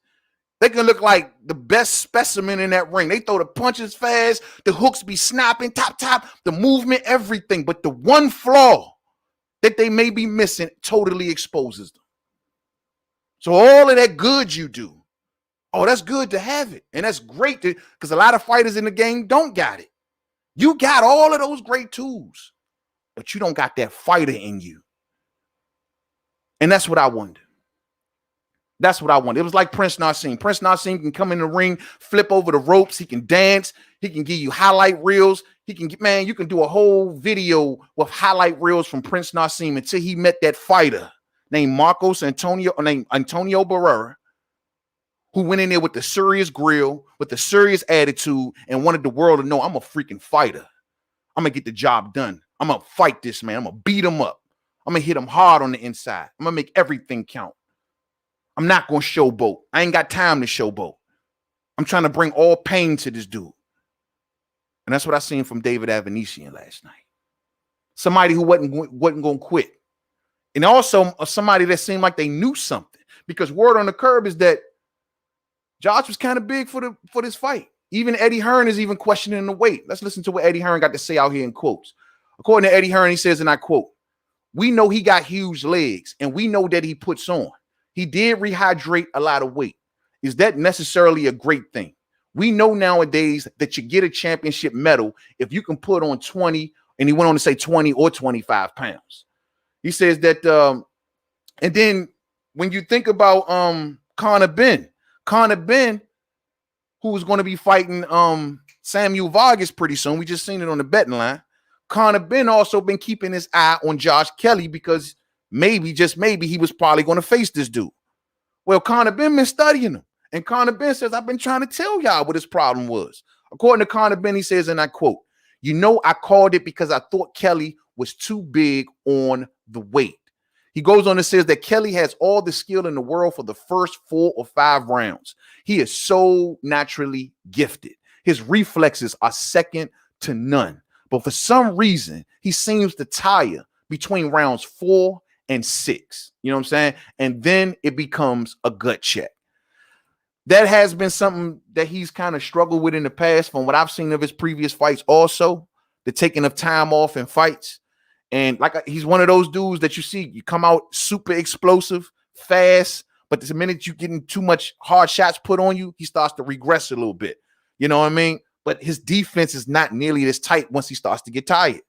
They can look like the best specimen in that ring. They throw the punches fast. The hooks be snapping, top, the movement, everything. But the one flaw that they may be missing totally exposes them. So all of that good you do, oh, that's good to have it. And that's great because a lot of fighters in the game don't got it. You got all of those great tools, but you don't got that fighter in you. And that's what I wonder. That's what I want. It was like Prince Nassim. Prince Nassim can come in the ring, flip over the ropes. He can dance. He can give you highlight reels. He can get, man, you can do a whole video with highlight reels from Prince Nassim until he met that fighter named Antonio Barrera, who went in there with the serious grill, with the serious attitude, and wanted the world to know I'm a freaking fighter. I'm going to get the job done. I'm going to fight this man. I'm going to beat him up. I'm going to hit him hard on the inside. I'm going to make everything count. I'm not going to showboat. I ain't got time to showboat. I'm trying to bring all pain to this dude. And that's what I seen from David Avanesian last night. Somebody who wasn't going to quit. And also somebody that seemed like they knew something. Because word on the curb is that Josh was kind of big for this fight. Even Eddie Hearn is even questioning the weight. Let's listen to what Eddie Hearn got to say out here in quotes. According to Eddie Hearn, he says, and I quote, "We know he got huge legs, and we know that he puts on. He did rehydrate a lot of weight. Is that necessarily a great thing? We know nowadays that you get a championship medal if you can put on 20," and he went on to say 20 or 25 pounds. He says that, and then when you think about Conor Ben, who's going to be fighting Samuel Vargas pretty soon. We just seen it on the betting line. Conor Ben also been keeping his eye on Josh Kelly because maybe, just maybe, he was probably going to face this dude. Well, Conor Ben been studying him. And Conor Ben says, I've been trying to tell y'all what his problem was. According to Conor Ben, he says, and I quote, "You know, I called it because I thought Kelly was too big on the weight." He goes on and says that Kelly has all the skill in the world for the first 4 or 5 rounds. He is so naturally gifted. His reflexes are second to none. But for some reason, he seems to tire between rounds 4 and 6. You know what I'm saying? And then it becomes a gut check. That has been something that he's kind of struggled with in the past from what I've seen of his previous fights also, the taking of time off in fights. And like he's one of those dudes that you see, you come out super explosive, fast, but the minute you getting too much hard shots put on you, he starts to regress a little bit. You know what I mean? But his defense is not nearly as tight once he starts to get tired.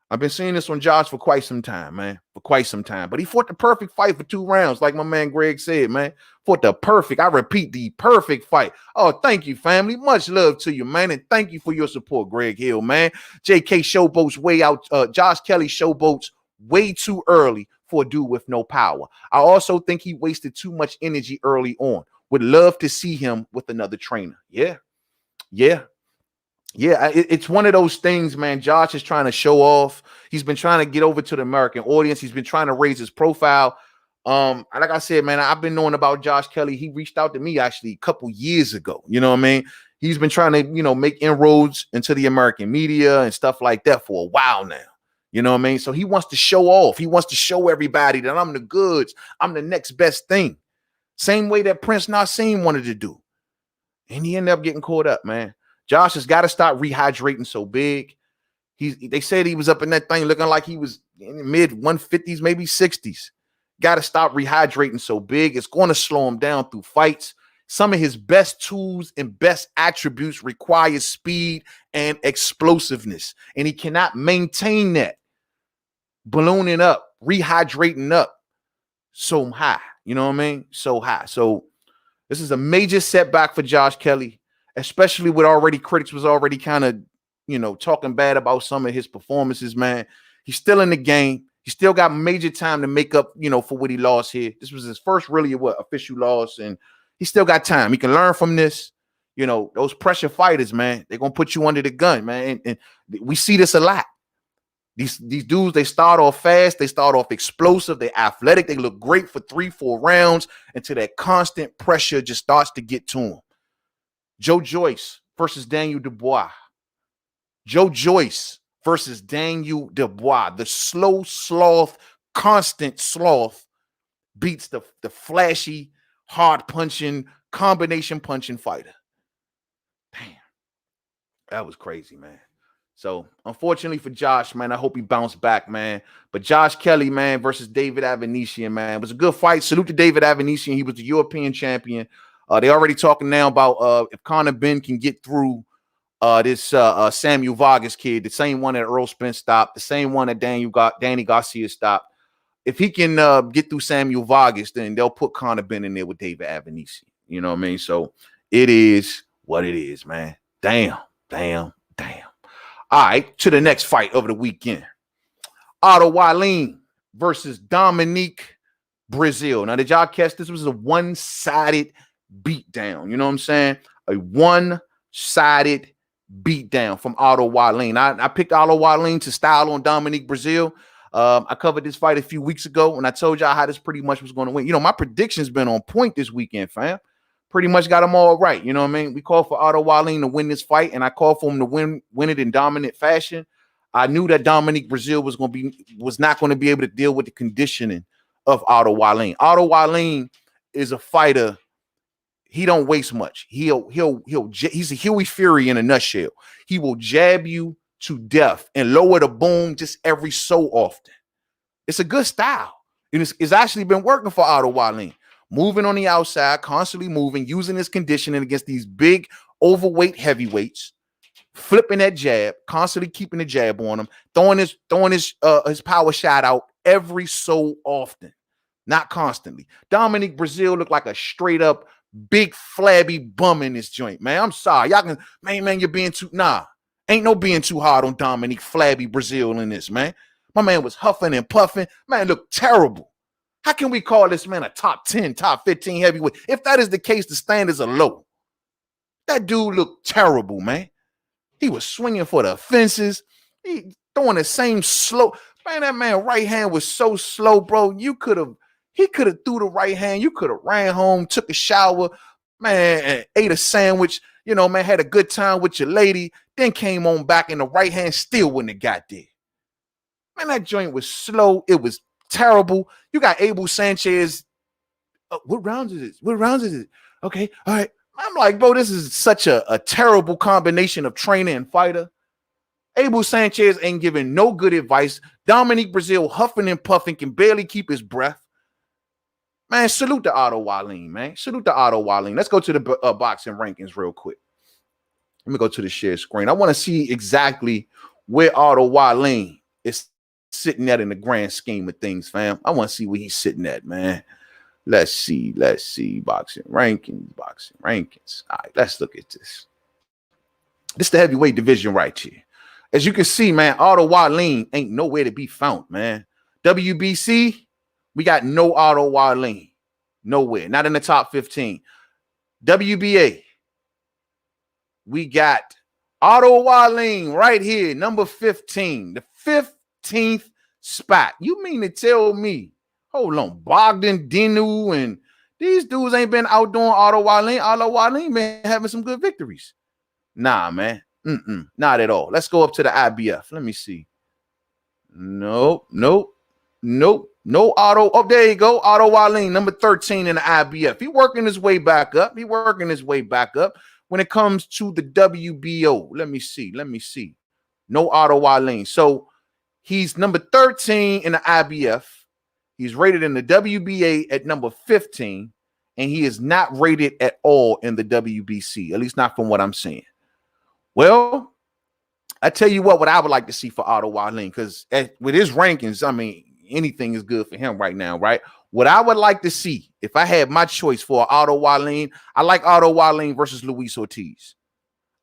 I've been seeing this on Josh for quite some time, man. For quite some time. But he fought the perfect fight for 2 rounds, like my man Greg said, man. Fought the perfect, I repeat, the perfect fight. Oh, thank you, family. Much love to you, man. And thank you for your support, Greg Hill, man. JK showboats way out. Josh Kelly showboats way too early for a dude with no power. I also think he wasted too much energy early on. Would love to see him with another trainer. Yeah. Yeah, it's one of those things, man. Josh is trying to show off. He's been trying to get over to the American audience. He's been trying to raise his profile. Like I said, man, I've been knowing about Josh Kelly. He reached out to me actually a couple years ago. You know what I mean? He's been trying to, make inroads into the American media and stuff like that for a while now. You know what I mean? So he wants to show off. He wants to show everybody that I'm the goods. I'm the next best thing. Same way that Prince Nassim wanted to do. And he ended up getting caught up, man. Josh has got to stop rehydrating so big. They said he was up in that thing looking like he was in the mid 150s, maybe 60s. Got to stop rehydrating so big. It's going to slow him down through fights. Some of his best tools and best attributes require speed and explosiveness. And he cannot maintain that. Ballooning up, rehydrating up so high. You know what I mean? So high. So this is a major setback for Josh Kelly, especially with critics was already kind of, talking bad about some of his performances, man. He's still in the game. He still got major time to make up, for what he lost here. This was his first really official loss, and he still got time. He can learn from this. Those pressure fighters, man, they're going to put you under the gun, man. And we see this a lot. These dudes, they start off fast. They start off explosive. They're athletic. They look great for 3-4 rounds until that constant pressure just starts to get to them. Joe Joyce versus Daniel Dubois. Joe Joyce versus Daniel Dubois. The slow sloth, constant sloth beats the flashy, hard punching, combination punching fighter. Damn. That was crazy, man. So, unfortunately for Josh, man, I hope he bounced back, man. But Josh Kelly, man, versus David Avanesian, man, it was a good fight. Salute to David Avanesian. He was the European champion. They already talking now about if Conor Benn can get through this Samuel Vargas kid, the same one that Earl Spence stopped, the same one that Danny Garcia stopped. If he can get through Samuel Vargas, then they'll put Conor Benn in there with David Avanesian. You know what I mean? So, it is what it is, man. Damn. All right, to the next fight of the weekend. Otto Wallin versus Dominique Brezeal. Now, did y'all catch this? Was a one-sided beatdown. You know what I'm saying? A one-sided beatdown from Otto Wallin. I picked Otto Wallin to style on Dominique Brezeal. I covered this fight a few weeks ago, and I told y'all how this pretty much was going to win. My prediction's been on point this weekend, fam. Pretty much got them all right. You know what I mean? We called for Otto Wallin to win this fight, and I called for him to win it in dominant fashion. I knew that Dominique Brezeal was not going to be able to deal with the conditioning of Otto Wallin. Otto Wallin is a fighter. He don't waste much. He's a Huey Fury in a nutshell. He will jab you to death and lower the boom just every so often. It's a good style. It's actually been working for Otto Wallin. Moving on the outside, constantly moving, using his conditioning against these big, overweight heavyweights, flipping that jab, constantly keeping the jab on him, throwing his power shot out every so often, not constantly. Dominique Brezeal looked like a straight up big flabby bum in this joint, man. I'm sorry, y'all can, man, you're being too ain't no being too hard on Dominique flabby Brezeal in this, man. My man was huffing and puffing, man, looked terrible. How can we call this man a top 10, top 15 heavyweight? If that is the case, the standards are low. That dude looked terrible, man. He was swinging for the fences. He throwing the same slow. Man, that man right hand was so slow, bro. He could have threw the right hand. You could have ran home, took a shower, man, and ate a sandwich. Man, had a good time with your lady. Then came on back and the right hand still wouldn't have got there. Man, that joint was slow. It was terrible. You got Abel Sanchez. What rounds is it? Okay, all right. I'm like, bro, this is such a terrible combination of trainer and fighter. Abel Sanchez ain't giving no good advice. Dominique Brezeal huffing and puffing, can barely keep his breath. Man, salute to Otto Wallin, man. Salute to Otto Wallin. Let's go to the boxing rankings real quick. Let me go to the share screen. I want to see exactly where Otto Wallin is sitting at in the grand scheme of things, fam. I want to see where he's sitting at, man. Let's see. Boxing rankings. All right, let's look at this. This is the heavyweight division right here. As you can see, man, Otto Wallin ain't nowhere to be found, man. WBC, we got no Otto Wallin. Nowhere. Not in the top 15. WBA, we got Otto Wallin right here, number 15, the 15th spot. You mean to tell me, hold on, Bogdan Dinu and these dudes ain't been outdoing Otto Wallin. Otto Wallin been having some good victories. Nah, man. Not at all. Let's go up to the IBF. Let me see. Nope. No Otto. Oh, there you go. Otto Wallin, number 13 in the IBF. He working his way back up. When it comes to the WBO. Let me see. No Otto Wallin. So he's number 13 in the IBF. He's rated in the WBA at number 15, and he is not rated at all in the WBC, at least not from what I'm seeing. Well, I tell you what I would like to see for Otto Wallin, because with his rankings, I mean, anything is good for him right now, right? What I would like to see, if I had my choice for Otto Wallin, I like Otto Wallin versus Luis Ortiz.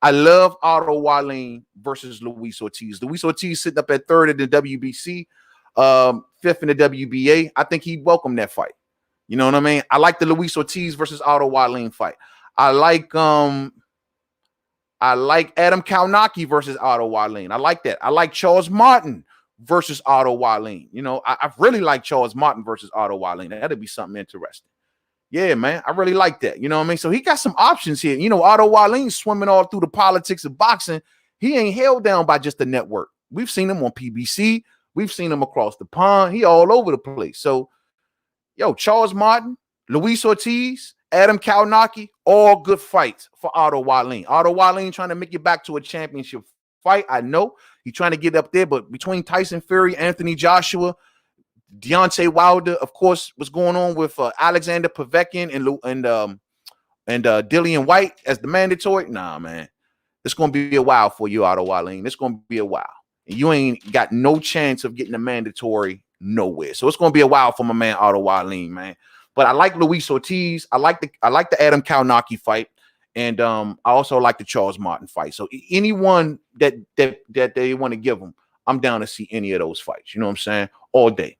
I love Otto Wallin versus Luis Ortiz. Luis Ortiz sitting up at 3rd in the WBC, 5th in the WBA. I think he welcomed that fight. You know what I mean? I like the Luis Ortiz versus Otto Wallin fight. I like Adam Kaunaki versus Otto Wallin. I like that. I like Charles Martin versus Otto Wallin. You know, I really like Charles Martin versus Otto Wallin. That'd be something interesting. Yeah, man, I really like that. You know what I mean? So he got some options here. You know, Otto Wallin swimming all through the politics of boxing. He ain't held down by just the network. We've seen him on PBC. We've seen him across the pond. He all over the place. So, yo, Charles Martin, Luis Ortiz, Adam Kaunaki, all good fights for Otto Wallin. Otto Wallin trying to make it back to a championship fight. I know he's trying to get up there, but between Tyson Fury, Anthony Joshua, Deontay Wilder, of course, what's going on with Alexander Povetkin and Dillian White as the mandatory? Nah, man. It's going to be a while for you, Otto Wallin. It's going to be a while. And you ain't got no chance of getting a mandatory nowhere. So it's going to be a while for my man Otto Wallin, man. But I like Luis Ortiz. I like the Adam Kaunaki fight. And I also like the Charles Martin fight. So anyone that they want to give them, I'm down to see any of those fights. You know what I'm saying? All day.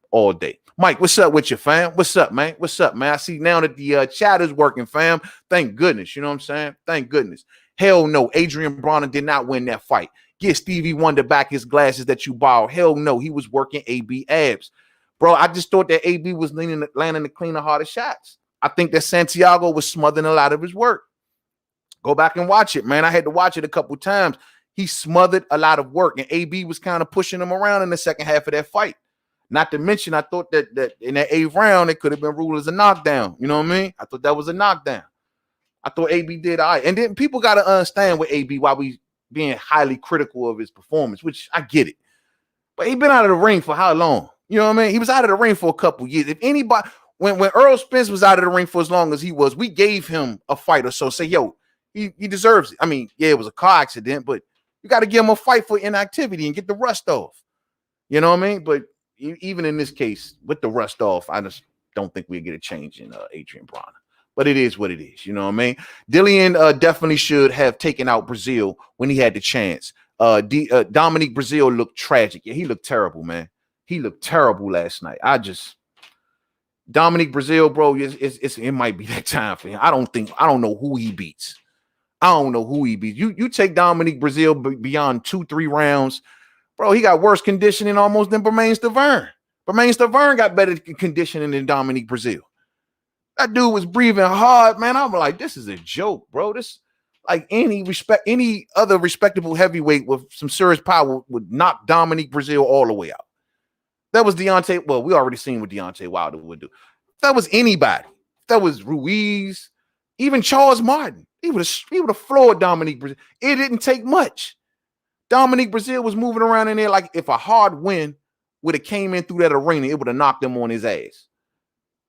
Mike, what's up with you, fam? What's up, man? I see now that the chat is working, fam. Thank goodness. You know what I'm saying? Thank goodness. Hell no. Adrien Broner did not win that fight. Get Stevie Wonder back his glasses that you borrowed. Hell no. He was working AB abs. Bro, I just thought that AB was landing the cleaner, harder shots. I think that Santiago was smothering a lot of his work. Go back and watch it, man. I had to watch it a couple times. He smothered a lot of work, and AB was kind of pushing him around in the second half of that fight. Not to mention, I thought that in that 8th round, it could have been ruled as a knockdown. You know what I mean? I thought that was a knockdown. I thought AB did all right. And then people got to understand with AB why we being highly critical of his performance, which I get it. But he been out of the ring for how long? You know what I mean? He was out of the ring for a couple years. If anybody, when Earl Spence was out of the ring for as long as he was, we gave him a fight or so. Say, yo, he deserves it. I mean, yeah, it was a car accident, but you got to give him a fight for inactivity and get the rust off. You know what I mean? But even in this case, with the rust off, I just don't think we'll get a change in Adrien Broner. But it is what it is. You know what I mean? Dillian definitely should have taken out Brezeal when he had the chance. Dominique Brezeal looked tragic. Yeah, he looked terrible, man. He looked terrible last night. Dominique Brezeal, bro, it might be that time for him. I don't know who he beats. You take Dominique Brezeal beyond 2-3 rounds, bro, he got worse conditioning almost than Bermain Stavern. Bermain Stavern got better conditioning than Dominique Brezeal. That dude was breathing hard, man. I'm like, this is a joke, bro. This, like, any other respectable heavyweight with some serious power would knock Dominique Brezeal all the way out. That was Deontay. Well, we already seen what Deontay Wilder would do. If that was anybody. If that was Ruiz, even Charles Martin, he would have floored Dominique Brezeal. It didn't take much. Dominique Brezeal was moving around in there like if a hard wind would have came in through that arena, it would have knocked him on his ass.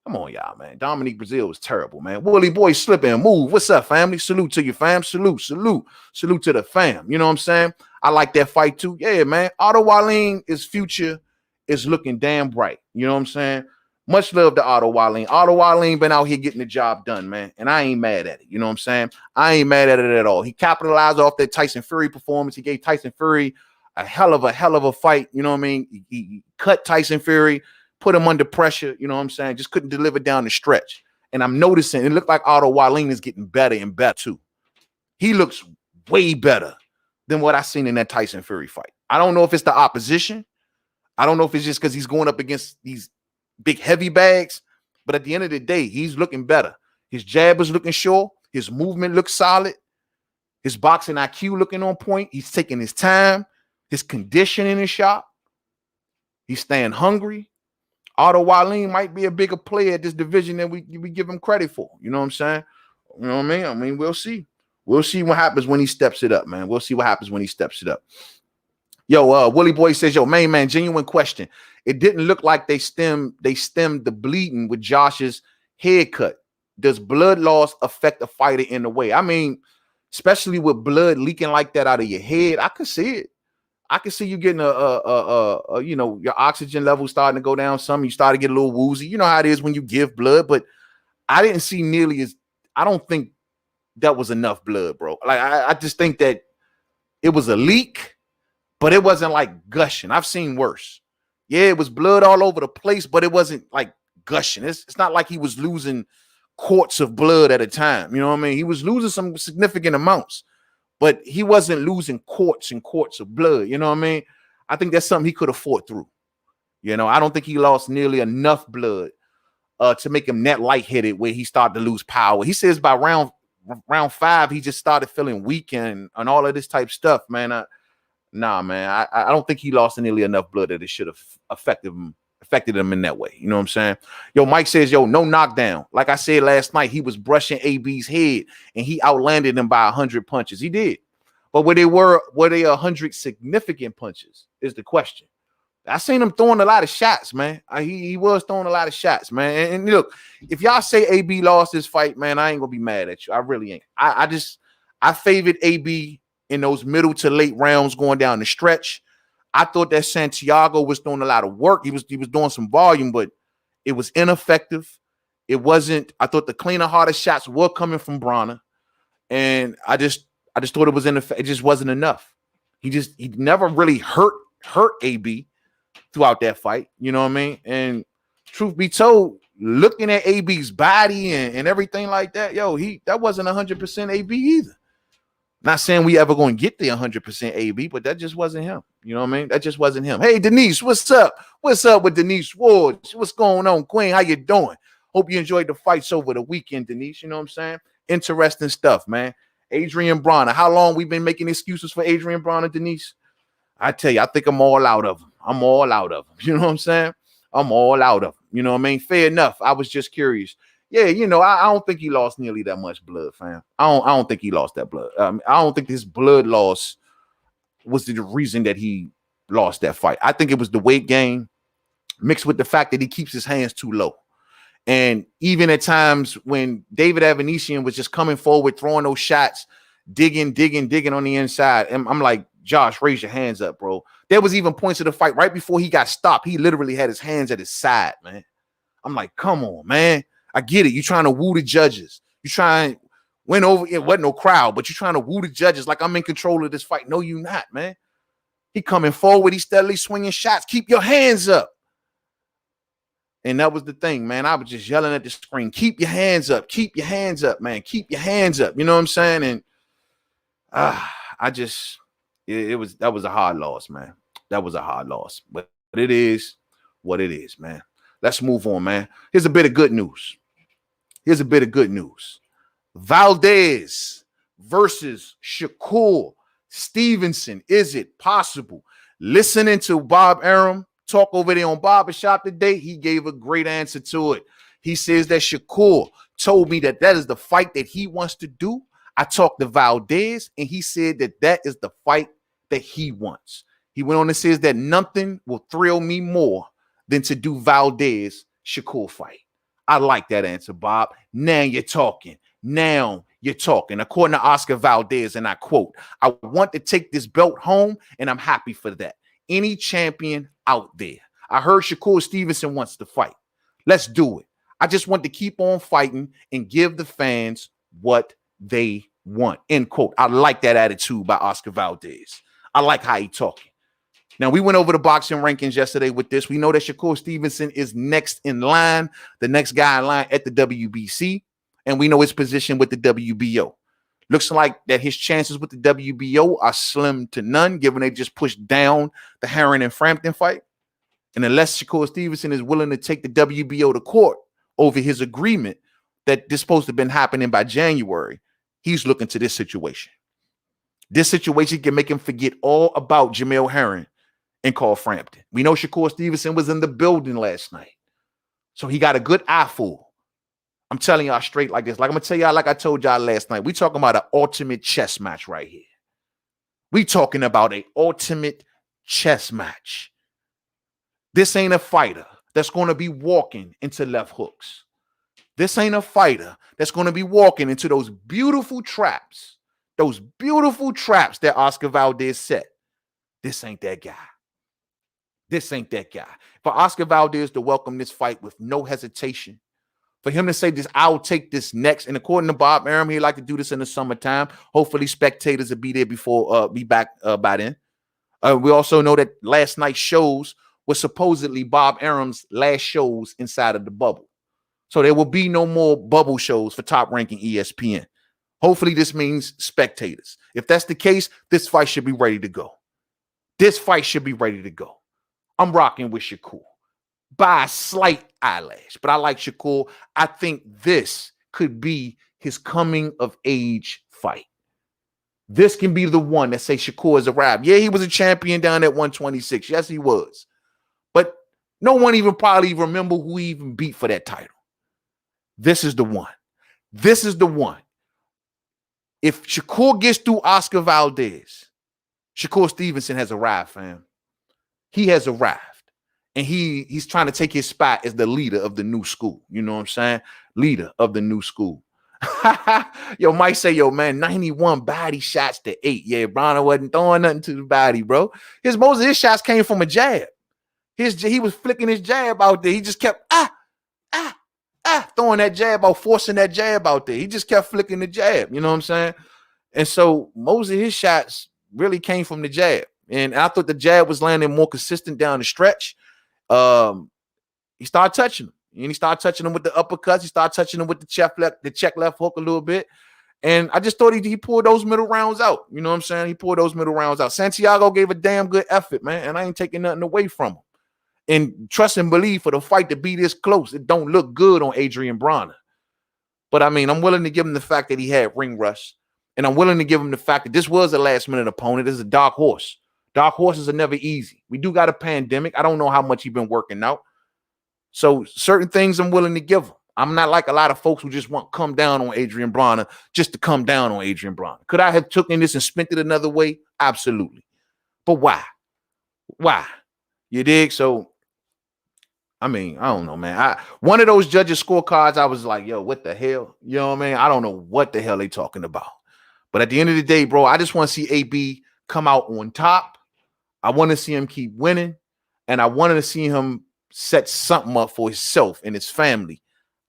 Come on, y'all, man. Dominique Brezeal was terrible, man. Willie boy, slip and move. What's up, family? Salute to you, fam. Salute to the fam. You know what I'm saying? I like that fight too. Yeah, man. Otto Wallin, his future is looking damn bright. You know what I'm saying? Much love to Otto Wallin. Otto Wallin been out here getting the job done, man. And I ain't mad at it. You know what I'm saying? I ain't mad at it at all. He capitalized off that Tyson Fury performance. He gave Tyson Fury a hell of a fight. You know what I mean? He cut Tyson Fury, put him under pressure. You know what I'm saying? Just couldn't deliver down the stretch. And I'm noticing it looked like Otto Wallin is getting better and better too. He looks way better than what I seen in that Tyson Fury fight. I don't know if it's the opposition. I don't know if it's just because he's going up against these big heavy bags, but at the end of the day, he's looking better. His jab is looking sure. His movement looks solid. His boxing IQ looking on point. He's taking his time. His conditioning is sharp. He's staying hungry. Otto Wallin might be a bigger player at this division than we give him credit for. You know what I'm saying? You know what I mean? I mean, we'll see. We'll see what happens when he steps it up, man. We'll see what happens when he steps it up. Yo, Willie Boy says, yo, main man, genuine question. It didn't look like they stemmed the bleeding with Josh's head cut. Does blood loss affect the fighter in a way? I mean, especially with blood leaking like that out of your head, I could see it. I can see you getting you know, your oxygen level starting to go down some. You start to get a little woozy. You know how it is when you give blood, but I didn't see nearly as, I don't think that was enough blood, bro. Like, I just think that it was a leak, but it wasn't like gushing. I've seen worse. Yeah, it was blood all over the place, but it wasn't like gushing. It's not like he was losing quarts of blood at a time. You know what I mean? He was losing some significant amounts, but he wasn't losing quarts and quarts of blood. You know what I mean? I think that's something he could have fought through. You know, I don't think he lost nearly enough blood to make him net lightheaded where he started to lose power. He says by round 5, he just started feeling weak and all of this type stuff, man. Nah, man, I don't think he lost nearly enough blood that it should have affected him in that way. You know what I'm saying? Yo, Mike says, yo, no knockdown. Like I said last night, he was brushing AB's head and he outlanded him by 100 punches. He did. But were they 100 significant punches is the question. I seen him throwing a lot of shots, man. He was throwing a lot of shots, man. And look, if y'all say AB lost this fight, man, I ain't gonna be mad at you. I really ain't. I favored AB in those middle to late rounds going down the stretch. I thought that Santiago was doing a lot of work. He was doing some volume, but it was ineffective. It wasn't. I thought the cleaner, harder shots were coming from Broner, and I just thought it was ineffective. It just wasn't enough. He never really hurt AB throughout that fight. You know what I mean? And truth be told, looking at AB's body and everything like that, yo, that wasn't 100% AB either. Not saying we ever going to get the 100% AB, but that just wasn't him. You know what I mean? That just wasn't him. Hey, Denise, what's up? What's up with Denise Ward? What's going on, Queen? How you doing? Hope you enjoyed the fights over the weekend, Denise. You know what I'm saying? Interesting stuff, man. Adrien Broner. How long we been making excuses for Adrien Broner, Denise? I tell you, I think I'm all out of him. I'm all out of him. You know what I'm saying? I'm all out of him. You know what I mean? Fair enough. I was just curious. Yeah, you know, I don't think he lost nearly that much blood, fam. I don't think he lost that blood. I don't think his blood loss was the reason that he lost that fight. I think it was the weight gain mixed with the fact that he keeps his hands too low. And even at times when David Avanesian was just coming forward, throwing those shots, digging on the inside, and I'm like, Josh, raise your hands up, bro. There was even points of the fight right before he got stopped. He literally had his hands at his side, man. I'm like, come on, man. I get it. You're trying to woo the judges. You're trying to win over. It wasn't no crowd, but you're trying to woo the judges like I'm in control of this fight. No, you're not, man. He coming forward. He steadily swinging shots. Keep your hands up. And that was the thing, man. I was just yelling at the screen. Keep your hands up. Keep your hands up, man. Keep your hands up. You know what I'm saying? And that was a hard loss, man. That was a hard loss. But it is what it is, man. Let's move on, man. Here's a bit of good news. Valdez versus Shakur Stevenson. Is it possible? Listening to Bob Arum talk over there on Barbershop today, he gave a great answer to it. He says that Shakur told me that is the fight that he wants to do. I talked to Valdez, and he said that is the fight that he wants. He went on and says that nothing will thrill me more than to do Valdez Shakur fight. I like that answer, Bob. Now you're talking. According to Oscar Valdez, and I quote, I want to take this belt home, and I'm happy for that. Any champion out there. I heard Shakur Stevenson wants to fight. Let's do it. I just want to keep on fighting and give the fans what they want. End quote. I like that attitude by Oscar Valdez. I like how he talking. Now, we went over the boxing rankings yesterday with this. We know that Shakur Stevenson is next in line, the next guy in line at the WBC, and we know his position with the WBO. Looks like that his chances with the WBO are slim to none, given they just pushed down the Herring and Frampton fight. And unless Shakur Stevenson is willing to take the WBO to court over his agreement that this supposed to have been happening by January, he's looking to this situation. This situation can make him forget all about Jamel Herring and Carl Frampton. We know Shakur Stevenson was in the building last night, so he got a good eyeful. I'm telling y'all straight like this. Like I'm going to tell y'all like I told y'all last night. We talking about an ultimate chess match right here. We talking about an ultimate chess match. This ain't a fighter that's going to be walking into left hooks. This ain't a fighter that's going to be walking into those beautiful traps that Oscar Valdez set. This ain't that guy. This ain't that guy. For Oscar Valdez to welcome this fight with no hesitation, for him to say this, I'll take this next. And according to Bob Arum, he'd like to do this in the summertime. Hopefully spectators will be there before, be back by then. We also know that last night's shows were supposedly Bob Arum's last shows inside of the bubble. So there will be no more bubble shows for Top Ranking ESPN. Hopefully this means spectators. If that's the case, this fight should be ready to go. This fight should be ready to go. I'm rocking with Shakur by a slight eyelash, but I like Shakur. I think this could be his coming of age fight. This can be the one that say Shakur has arrived. Yeah, he was a champion down at 126. Yes, he was. But no one even probably remember who he even beat for that title. This is the one. This is the one. If Shakur gets through Oscar Valdez, Shakur Stevenson has arrived, fam. He has arrived. And he's trying to take his spot as the leader of the new school. You know what I'm saying? Leader of the new school. Yo, Mike say, yo, man, 91 body shots to 8. Yeah, Broner wasn't throwing nothing to the body, bro. Most of his shots came from a jab. He was flicking his jab out there. He just kept throwing that jab out, forcing that jab out there. He just kept flicking the jab. You know what I'm saying? And so most of his shots really came from the jab. And I thought the jab was landing more consistent down the stretch. He started touching him. And he started touching him with the uppercuts. He started touching him with the check left hook a little bit. And I just thought he pulled those middle rounds out. You know what I'm saying? He pulled those middle rounds out. Santiago gave a damn good effort, man. And I ain't taking nothing away from him. And trust and believe for the fight to be this close, it don't look good on Adrien Broner. But I mean, I'm willing to give him the fact that he had ring rust. And I'm willing to give him the fact that this was a last-minute opponent. This is a dark horse. Dark horses are never easy. We do got a pandemic. I don't know how much he's been working out. So certain things I'm willing to give him. I'm not like a lot of folks who just want to come down on Adrien Broner just to come down on Adrien Broner. Could I have taken this and spent it another way? Absolutely. But why? Why? You dig? So, I mean, I don't know, man. One of those judges' scorecards, I was like, yo, what the hell? You know what I mean? I don't know what the hell they talking about. But at the end of the day, bro, I just want to see AB come out on top. I want to see him keep winning. And I wanted to see him set something up for himself and his family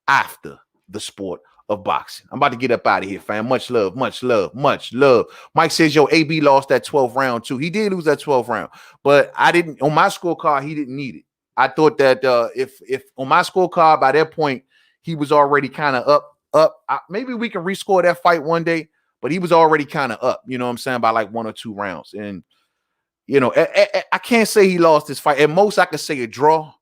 after the sport of boxing. I'm about to get up out of here, fam. Much love, much love, much love. Mike says, yo, AB lost that 12th round too. He did lose that 12th round, but I didn't, on my scorecard, he didn't need it. I thought that if on my scorecard, by that point, he was already kind of up. Maybe we can rescore that fight one day, but he was already kind of up, you know what I'm saying, by like 1 or 2 rounds. And, you know, I can't say he lost this fight. At most, I could say a draw.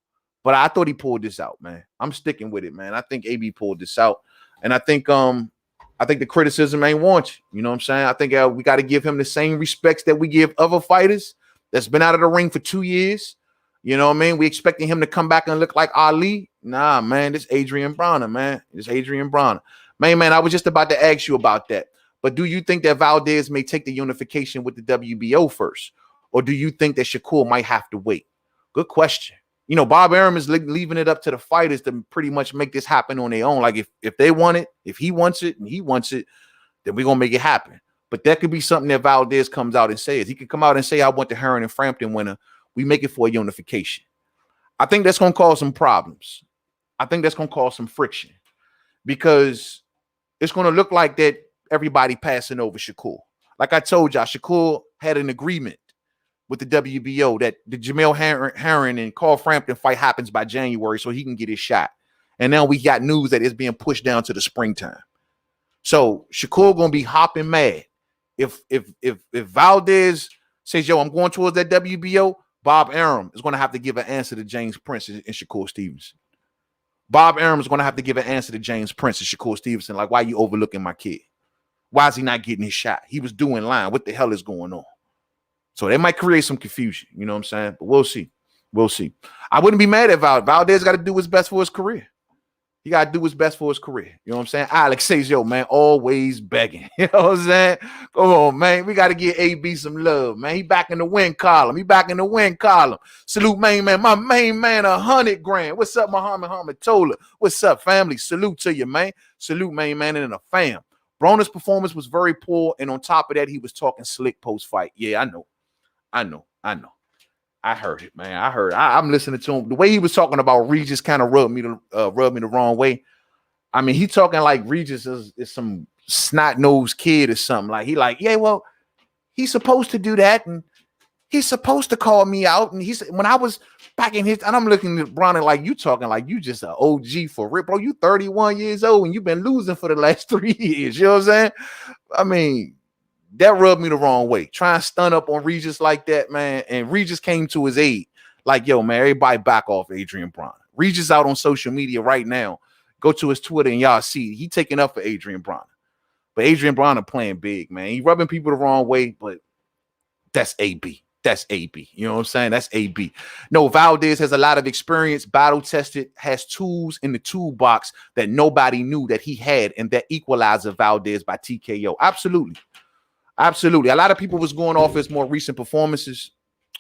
But I thought he pulled this out, man. I'm sticking with it, man. I think AB pulled this out. And I think the criticism ain't warranted. You know what I'm saying? I think we got to give him the same respects that we give other fighters that's been out of the ring for 2 years. You know what I mean? We expecting him to come back and look like Ali. Nah, man. This Adrien Broner, man. This Adrien Broner. Man, I was just about to ask you about that. But do you think that Valdez may take the unification with the WBO first? Or do you think that Shakur might have to wait? Good question. You know, Bob Arum is leaving it up to the fighters to pretty much make this happen on their own. Like if they want it, if he wants it and he wants it, then we're going to make it happen. But that could be something that Valdez comes out and says. He could come out and say, I want the Herring and Frampton winner. We make it for a unification. I think that's going to cause some problems. I think that's going to cause some friction because it's going to look like that everybody passing over Shakur. Like I told y'all, Shakur had an agreement with the WBO that the Jamel Herring and Carl Frampton fight happens by January so he can get his shot. And now we got news that it's being pushed down to the springtime. So Shakur gonna be hopping mad. If Valdez says, yo, I'm going towards that WBO, Bob Arum is gonna have to give an answer to James Prince and Shakur Stevenson. Bob Arum is gonna have to give an answer to James Prince and Shakur Stevenson. Like, why you overlooking my kid? Why is he not getting his shot? He was doing line. What the hell is going on? So they might create some confusion. You know what I'm saying? But we'll see. We'll see. I wouldn't be mad at Valdez. Got to do what's best for his career. He got to do what's best for his career. You know what I'm saying? Alex says, yo, man, always begging. You know what I'm saying? Come on, man. We got to give AB some love, man. He back in the win column. He back in the win column. Salute, main man. My main man, 100 grand. What's up, Muhammad Tola? What's up, family? Salute to you, man. Salute, main man, and a fam. Broner's performance was very poor, and on top of that, he was talking slick post-fight. Yeah, I know. I heard it, man. I heard it. I'm listening to him. The way he was talking about Regis kind of rubbed me the wrong way. I mean, he talking like Regis is some snot-nosed kid or something. Like, he like, yeah, well, he's supposed to do that, and he's supposed to call me out. And he's when I was back in his, and I'm looking at Broner like you talking like you just an OG for real, bro. You 31 years old and you've been losing for the last 3 years. You know what I'm saying? I mean, that rubbed me the wrong way. Try and stun up on Regis like that, man. And Regis came to his aid. Like, yo, man, everybody back off Adrien Broner. Regis out on social media right now. Go to his Twitter and y'all see he taking up for Adrien Broner. But Adrien Broner playing big, man. He rubbing people the wrong way, but that's AB. That's AB. You know what I'm saying? That's AB. No, Valdez has a lot of experience, battle tested, has tools in the toolbox that nobody knew that he had, and that equalizer Valdez by TKO. Absolutely. Absolutely. A lot of people was going off his more recent performances,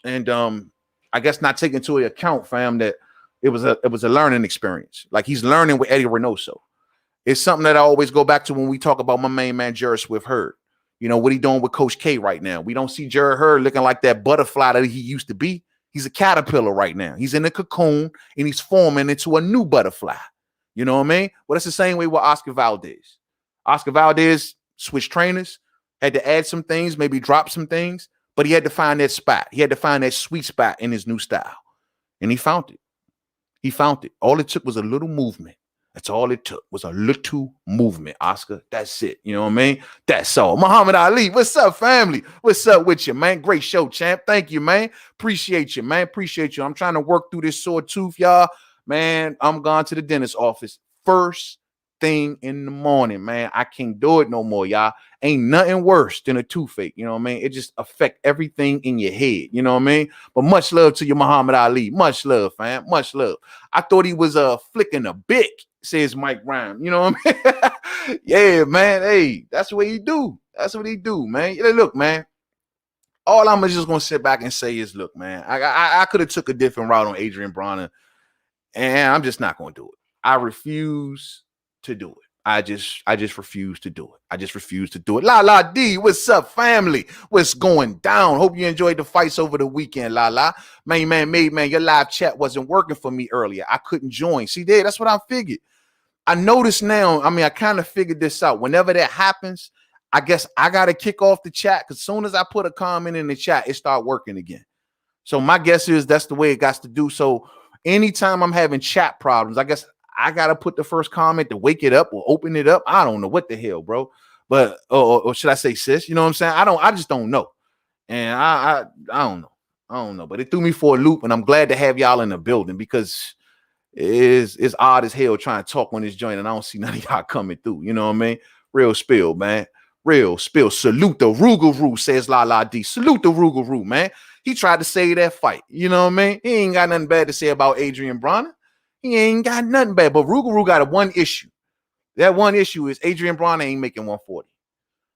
and I guess not taking into account, fam, that it was a learning experience. Like, he's learning with Eddie Reynoso. It's something that I always go back to when we talk about my main man Jared Swift Hurd. You know, what he doing with Coach K right now. We don't see Jared Hurd looking like that butterfly that he used to be. He's a caterpillar right now. He's in a cocoon and he's forming into a new butterfly. You know what I mean? Well, that's the same way with Oscar Valdez. Oscar Valdez switched trainers, had to add some things, maybe drop some things, but he had to find that spot. He had to find that sweet spot in his new style. And he found it. He found it. All it took was a little movement. That's all it took, was a little movement, Oscar. That's it. You know what I mean? That's all. Muhammad Ali, what's up, family? What's up with you, man? Great show, champ. Thank you, man. Appreciate you, man. Appreciate you. I'm trying to work through this sore tooth, y'all. Man, I'm going to the dentist office first thing in the morning, man. I can't do it no more, y'all. Ain't nothing worse than a toothache. You know what I mean? It just affect everything in your head. You know what I mean? But much love to you, Muhammad Ali. Much love, fam. Much love. I thought he was flicking a bic, says Mike Rhyme. You know what I mean? Yeah, man. Hey, that's what he do. That's what he do, man. Look, man. All I'm just gonna sit back and say is, look, man. I could have took a different route on Adrien Broner, and I'm just not gonna do it. I refuse to do it. I just refuse to do it. I just refuse to do it. La D, what's up, family? What's going down? Hope you enjoyed the fights over the weekend. La, MainmanMademan, your live chat wasn't working for me earlier. I couldn't join. See there, that's what I figured. I noticed now, I mean, I kind of figured this out. Whenever that happens, I guess I got to kick off the chat, because as soon as I put a comment in the chat, it start working again. So my guess is that's the way it got to do. So anytime I'm having chat problems, I guess I got to put the first comment to wake it up or open it up. I don't know what the hell, bro. But, or should I say sis? You know what I'm saying? I just don't know. And I don't know. I don't know. But it threw me for a loop, and I'm glad to have y'all in the building, because it's odd as hell trying to talk on this joint and I don't see none of y'all coming through. You know what I mean? Real spill, man. Real spill. Salute the Rugeroo, says La D. Salute the Rugeroo, man. He tried to save that fight. You know what I mean? He ain't got nothing bad to say about Adrien Broner. He ain't got nothing bad. But Rugeroo got one issue. That one issue is Adrien Broner ain't making 140.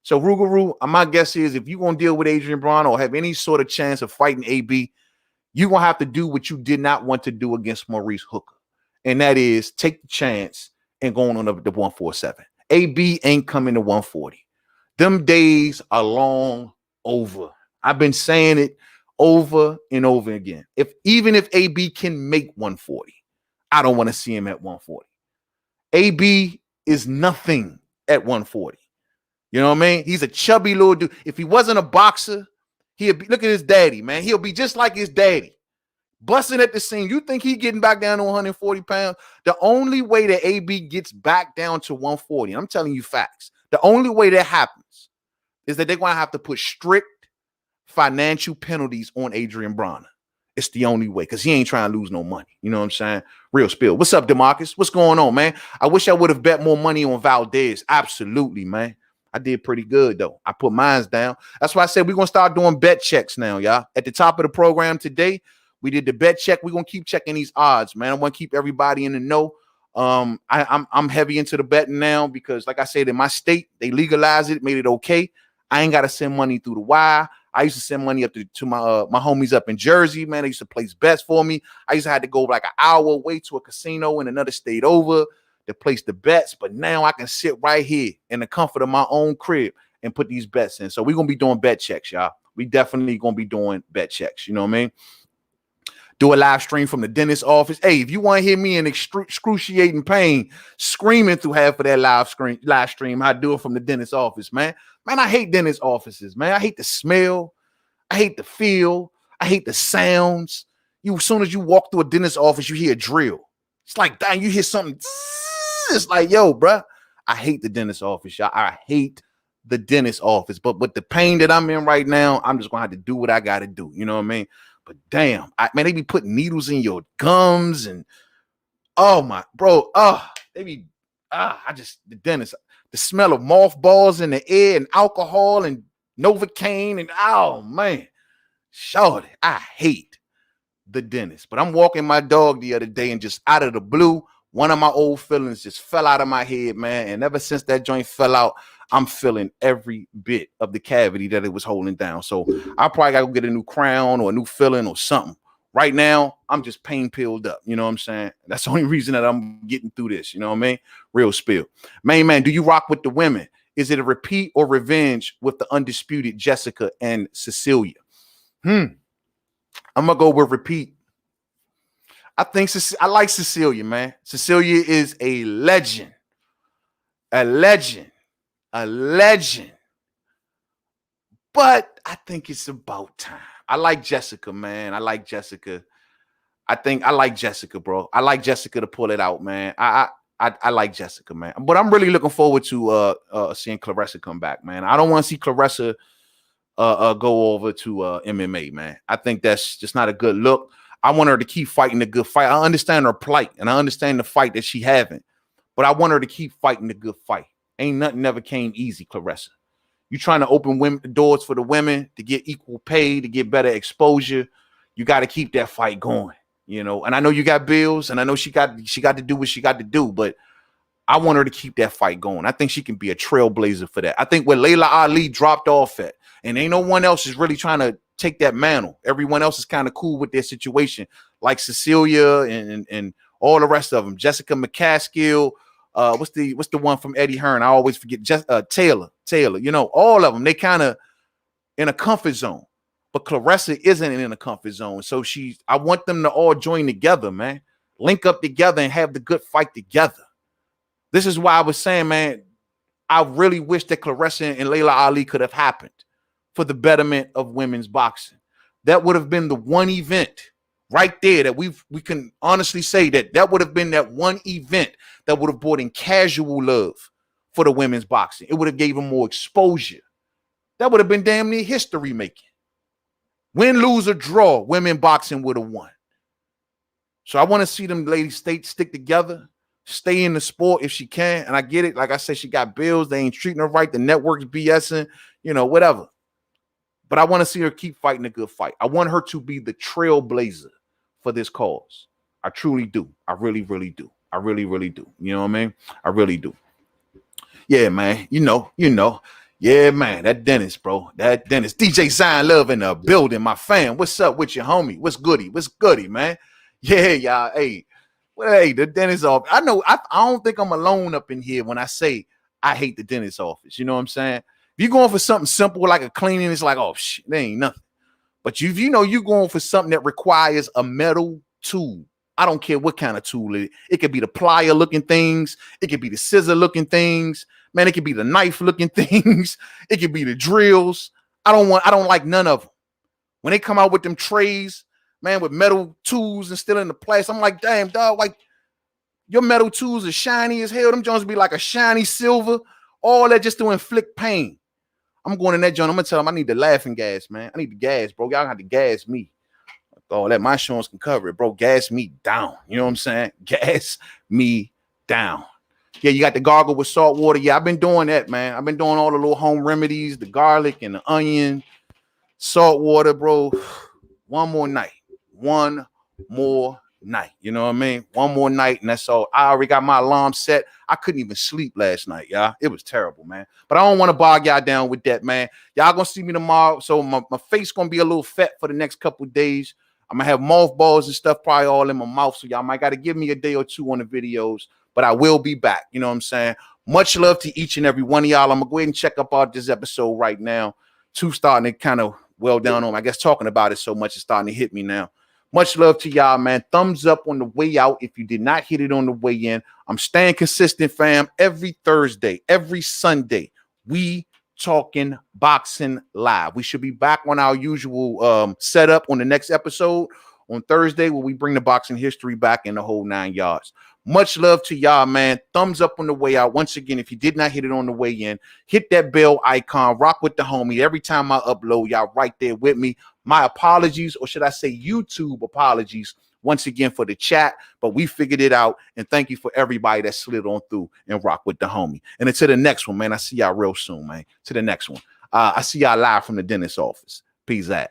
So Rugeroo, my guess is if you're going to deal with Adrien Broner or have any sort of chance of fighting AB, you're going to have to do what you did not want to do against Maurice Hooker. And that is take the chance and going on the 147. AB ain't coming to 140. Them days are long over. I've been saying it over and over again. Even if AB can make 140, I don't want to see him at 140. AB is nothing at 140. You know what I mean? He's a chubby little dude. If he wasn't a boxer, he'd be, look at his daddy, man. He'll be just like his daddy. Busting at the seam. You think he getting back down to 140 pounds? The only way that AB gets back down to 140, I'm telling you facts. The only way that happens is that they're going to have to put strict financial penalties on Adrien Broner. It's the only way, because he ain't trying to lose no money. You know what I'm saying? Real spill. What's up, DeMarcus? What's going on, man? I wish I would have bet more money on Valdez. Absolutely, man. I did pretty good, though. I put mines down. That's why I said we're going to start doing bet checks now, y'all. At the top of the program today, we did the bet check. We're going to keep checking these odds, man. I want to keep everybody in the know. I'm heavy into the betting now because, like I said, in my state, they legalized it, made it okay. I ain't got to send money through the wire. I used to send money up to my homies up in Jersey, man. They used to place bets for me. I used to have to go like an hour away to a casino in another state over to place the bets. But now I can sit right here in the comfort of my own crib and put these bets in. So we're going to be doing bet checks, y'all. We definitely going to be doing bet checks. You know what I mean? Do a live stream from the dentist's office. Hey, if you want to hear me in excruciating pain, screaming through half of that live stream, I do it from the dentist's office, man. Man, I hate dentist offices, man. I hate the smell. I hate the feel. I hate the sounds. As soon as you walk through a dentist office, you hear a drill. It's like, dang, you hear something. It's like, yo, bruh. I hate the dentist office, y'all. I hate the dentist office. But with the pain that I'm in right now, I'm just going to have to do what I got to do. You know what I mean? But damn, man, they be putting needles in your gums and, oh, my, bro. The dentist. The smell of mothballs in the air and alcohol and Novocaine and, oh, man. Shorty, I hate the dentist. But I'm walking my dog the other day and just out of the blue, one of my old feelings just fell out of my head, man. And ever since that joint fell out, I'm feeling every bit of the cavity that it was holding down. So I probably got to go get a new crown or a new filling or something. Right now, I'm just pain pilled up. You know what I'm saying? That's the only reason that I'm getting through this. You know what I mean? Real spill. Main man, do you rock with the women? Is it a repeat or revenge with the undisputed Jessica and Cecilia? I'm going to go with repeat. I like Cecilia, man. Cecilia is a legend. A legend. But I think it's about time. I like Jessica, man. I like Jessica. I like Jessica, bro. I like Jessica to pull it out, man. I like Jessica, man. But I'm really looking forward to seeing Claressa come back, man. I don't want to see Claressa go over to MMA, man. I think that's just not a good look. I want her to keep fighting the good fight. I understand her plight, and I understand the fight that she having. But I want her to keep fighting the good fight. Ain't nothing never came easy, Claressa. You trying to open doors for the women to get equal pay, to get better exposure. You got to keep that fight going, you know. And I know you got bills, and I know she got to do what she got to do, but I want her to keep that fight going. I think she can be a trailblazer for that. I think where Layla Ali dropped off at, and ain't no one else is really trying to take that mantle. Everyone else is kind of cool with their situation, like Cecilia and all the rest of them. Jessica McCaskill. What's the one from Eddie Hearn? I always forget. Taylor. You know, all of them. They kind of in a comfort zone, but Claressa isn't in a comfort zone. So I want them to all join together, man. Link up together and have the good fight together. This is why I was saying, man, I really wish that Claressa and Layla Ali could have happened for the betterment of women's boxing. That would have been the one event right there that we can honestly say that would have been that one event that would have brought in casual love for the women's boxing. It would have gave them more exposure. That would have been damn near history making. Win, lose, or draw, women boxing would have won. So I want to see them ladies stick together, stay in the sport if she can. And I get it. Like I said, she got bills. They ain't treating her right. The network's BSing, you know, whatever. But I want to see her keep fighting a good fight. I want her to be the trailblazer for this cause. I truly do. I really, really do. I really, really do. You know what I mean? I really do. Yeah, man. You know. Yeah, man. That dentist, bro. That dentist. DJ Zion Love in the building, my fam. What's up with your homie? What's goody? What's goody, man? Yeah, y'all. Hey, the dentist office. I know. I don't think I'm alone up in here when I say I hate the dentist office. You know what I'm saying? If you're going for something simple like a cleaning, it's like, oh, shit, there ain't nothing. But if you know you're going for something that requires a metal tool, I don't care what kind of tool it is. It could be the plier looking things. It could be the scissor looking things. Man, it could be the knife looking things. It could be the drills. I don't like none of them. When they come out with them trays, man, with metal tools and still in the plastic, I'm like, damn, dog, like your metal tools are shiny as hell. Them Jones be like a shiny silver. All that just to inflict pain. I'm going in that joint. I'm going to tell them I need the laughing gas, man. I need the gas, bro. Y'all got to gas me. Oh, that my insurance can cover it, bro. Gas me down. You know what I'm saying? Gas me down. Yeah, you got the gargle with salt water. Yeah, I've been doing that, man. I've been doing all the little home remedies, the garlic and the onion, salt water, bro. One more night. One more night. You know what I mean? One more night, and that's all. I already got my alarm set. I couldn't even sleep last night, y'all. It was terrible, man. But I don't want to bog y'all down with that, man. Y'all gonna see me tomorrow. So my face gonna be a little fat for the next couple of days. I'm gonna have mothballs and stuff probably all in my mouth. So y'all might got to give me a day or two on the videos. But I will be back. You know what I'm saying? Much love to each and every one of y'all. I'm gonna go ahead and check up out this episode right now. Two starting to kind of well down on. I guess talking about it so much it's starting to hit me now. Much love to y'all, man. Thumbs up on the way out if you did not hit it on the way in. I'm staying consistent, fam. Every Thursday, every Sunday, we talking boxing live. We should be back on our usual setup on the next episode on Thursday where we bring the boxing history back in the whole 9 yards. Much love to y'all, man. Thumbs up on the way out. Once again, if you did not hit it on the way in, hit that bell icon. Rock with the homie. Every time I upload, y'all right there with me. My apologies, or should I say YouTube apologies, once again for the chat. But we figured it out. And thank you for everybody that slid on through and rock with the homie. And until the next one, man, I see y'all real soon, man. To the next one. I see y'all live from the dentist's office. Peace out.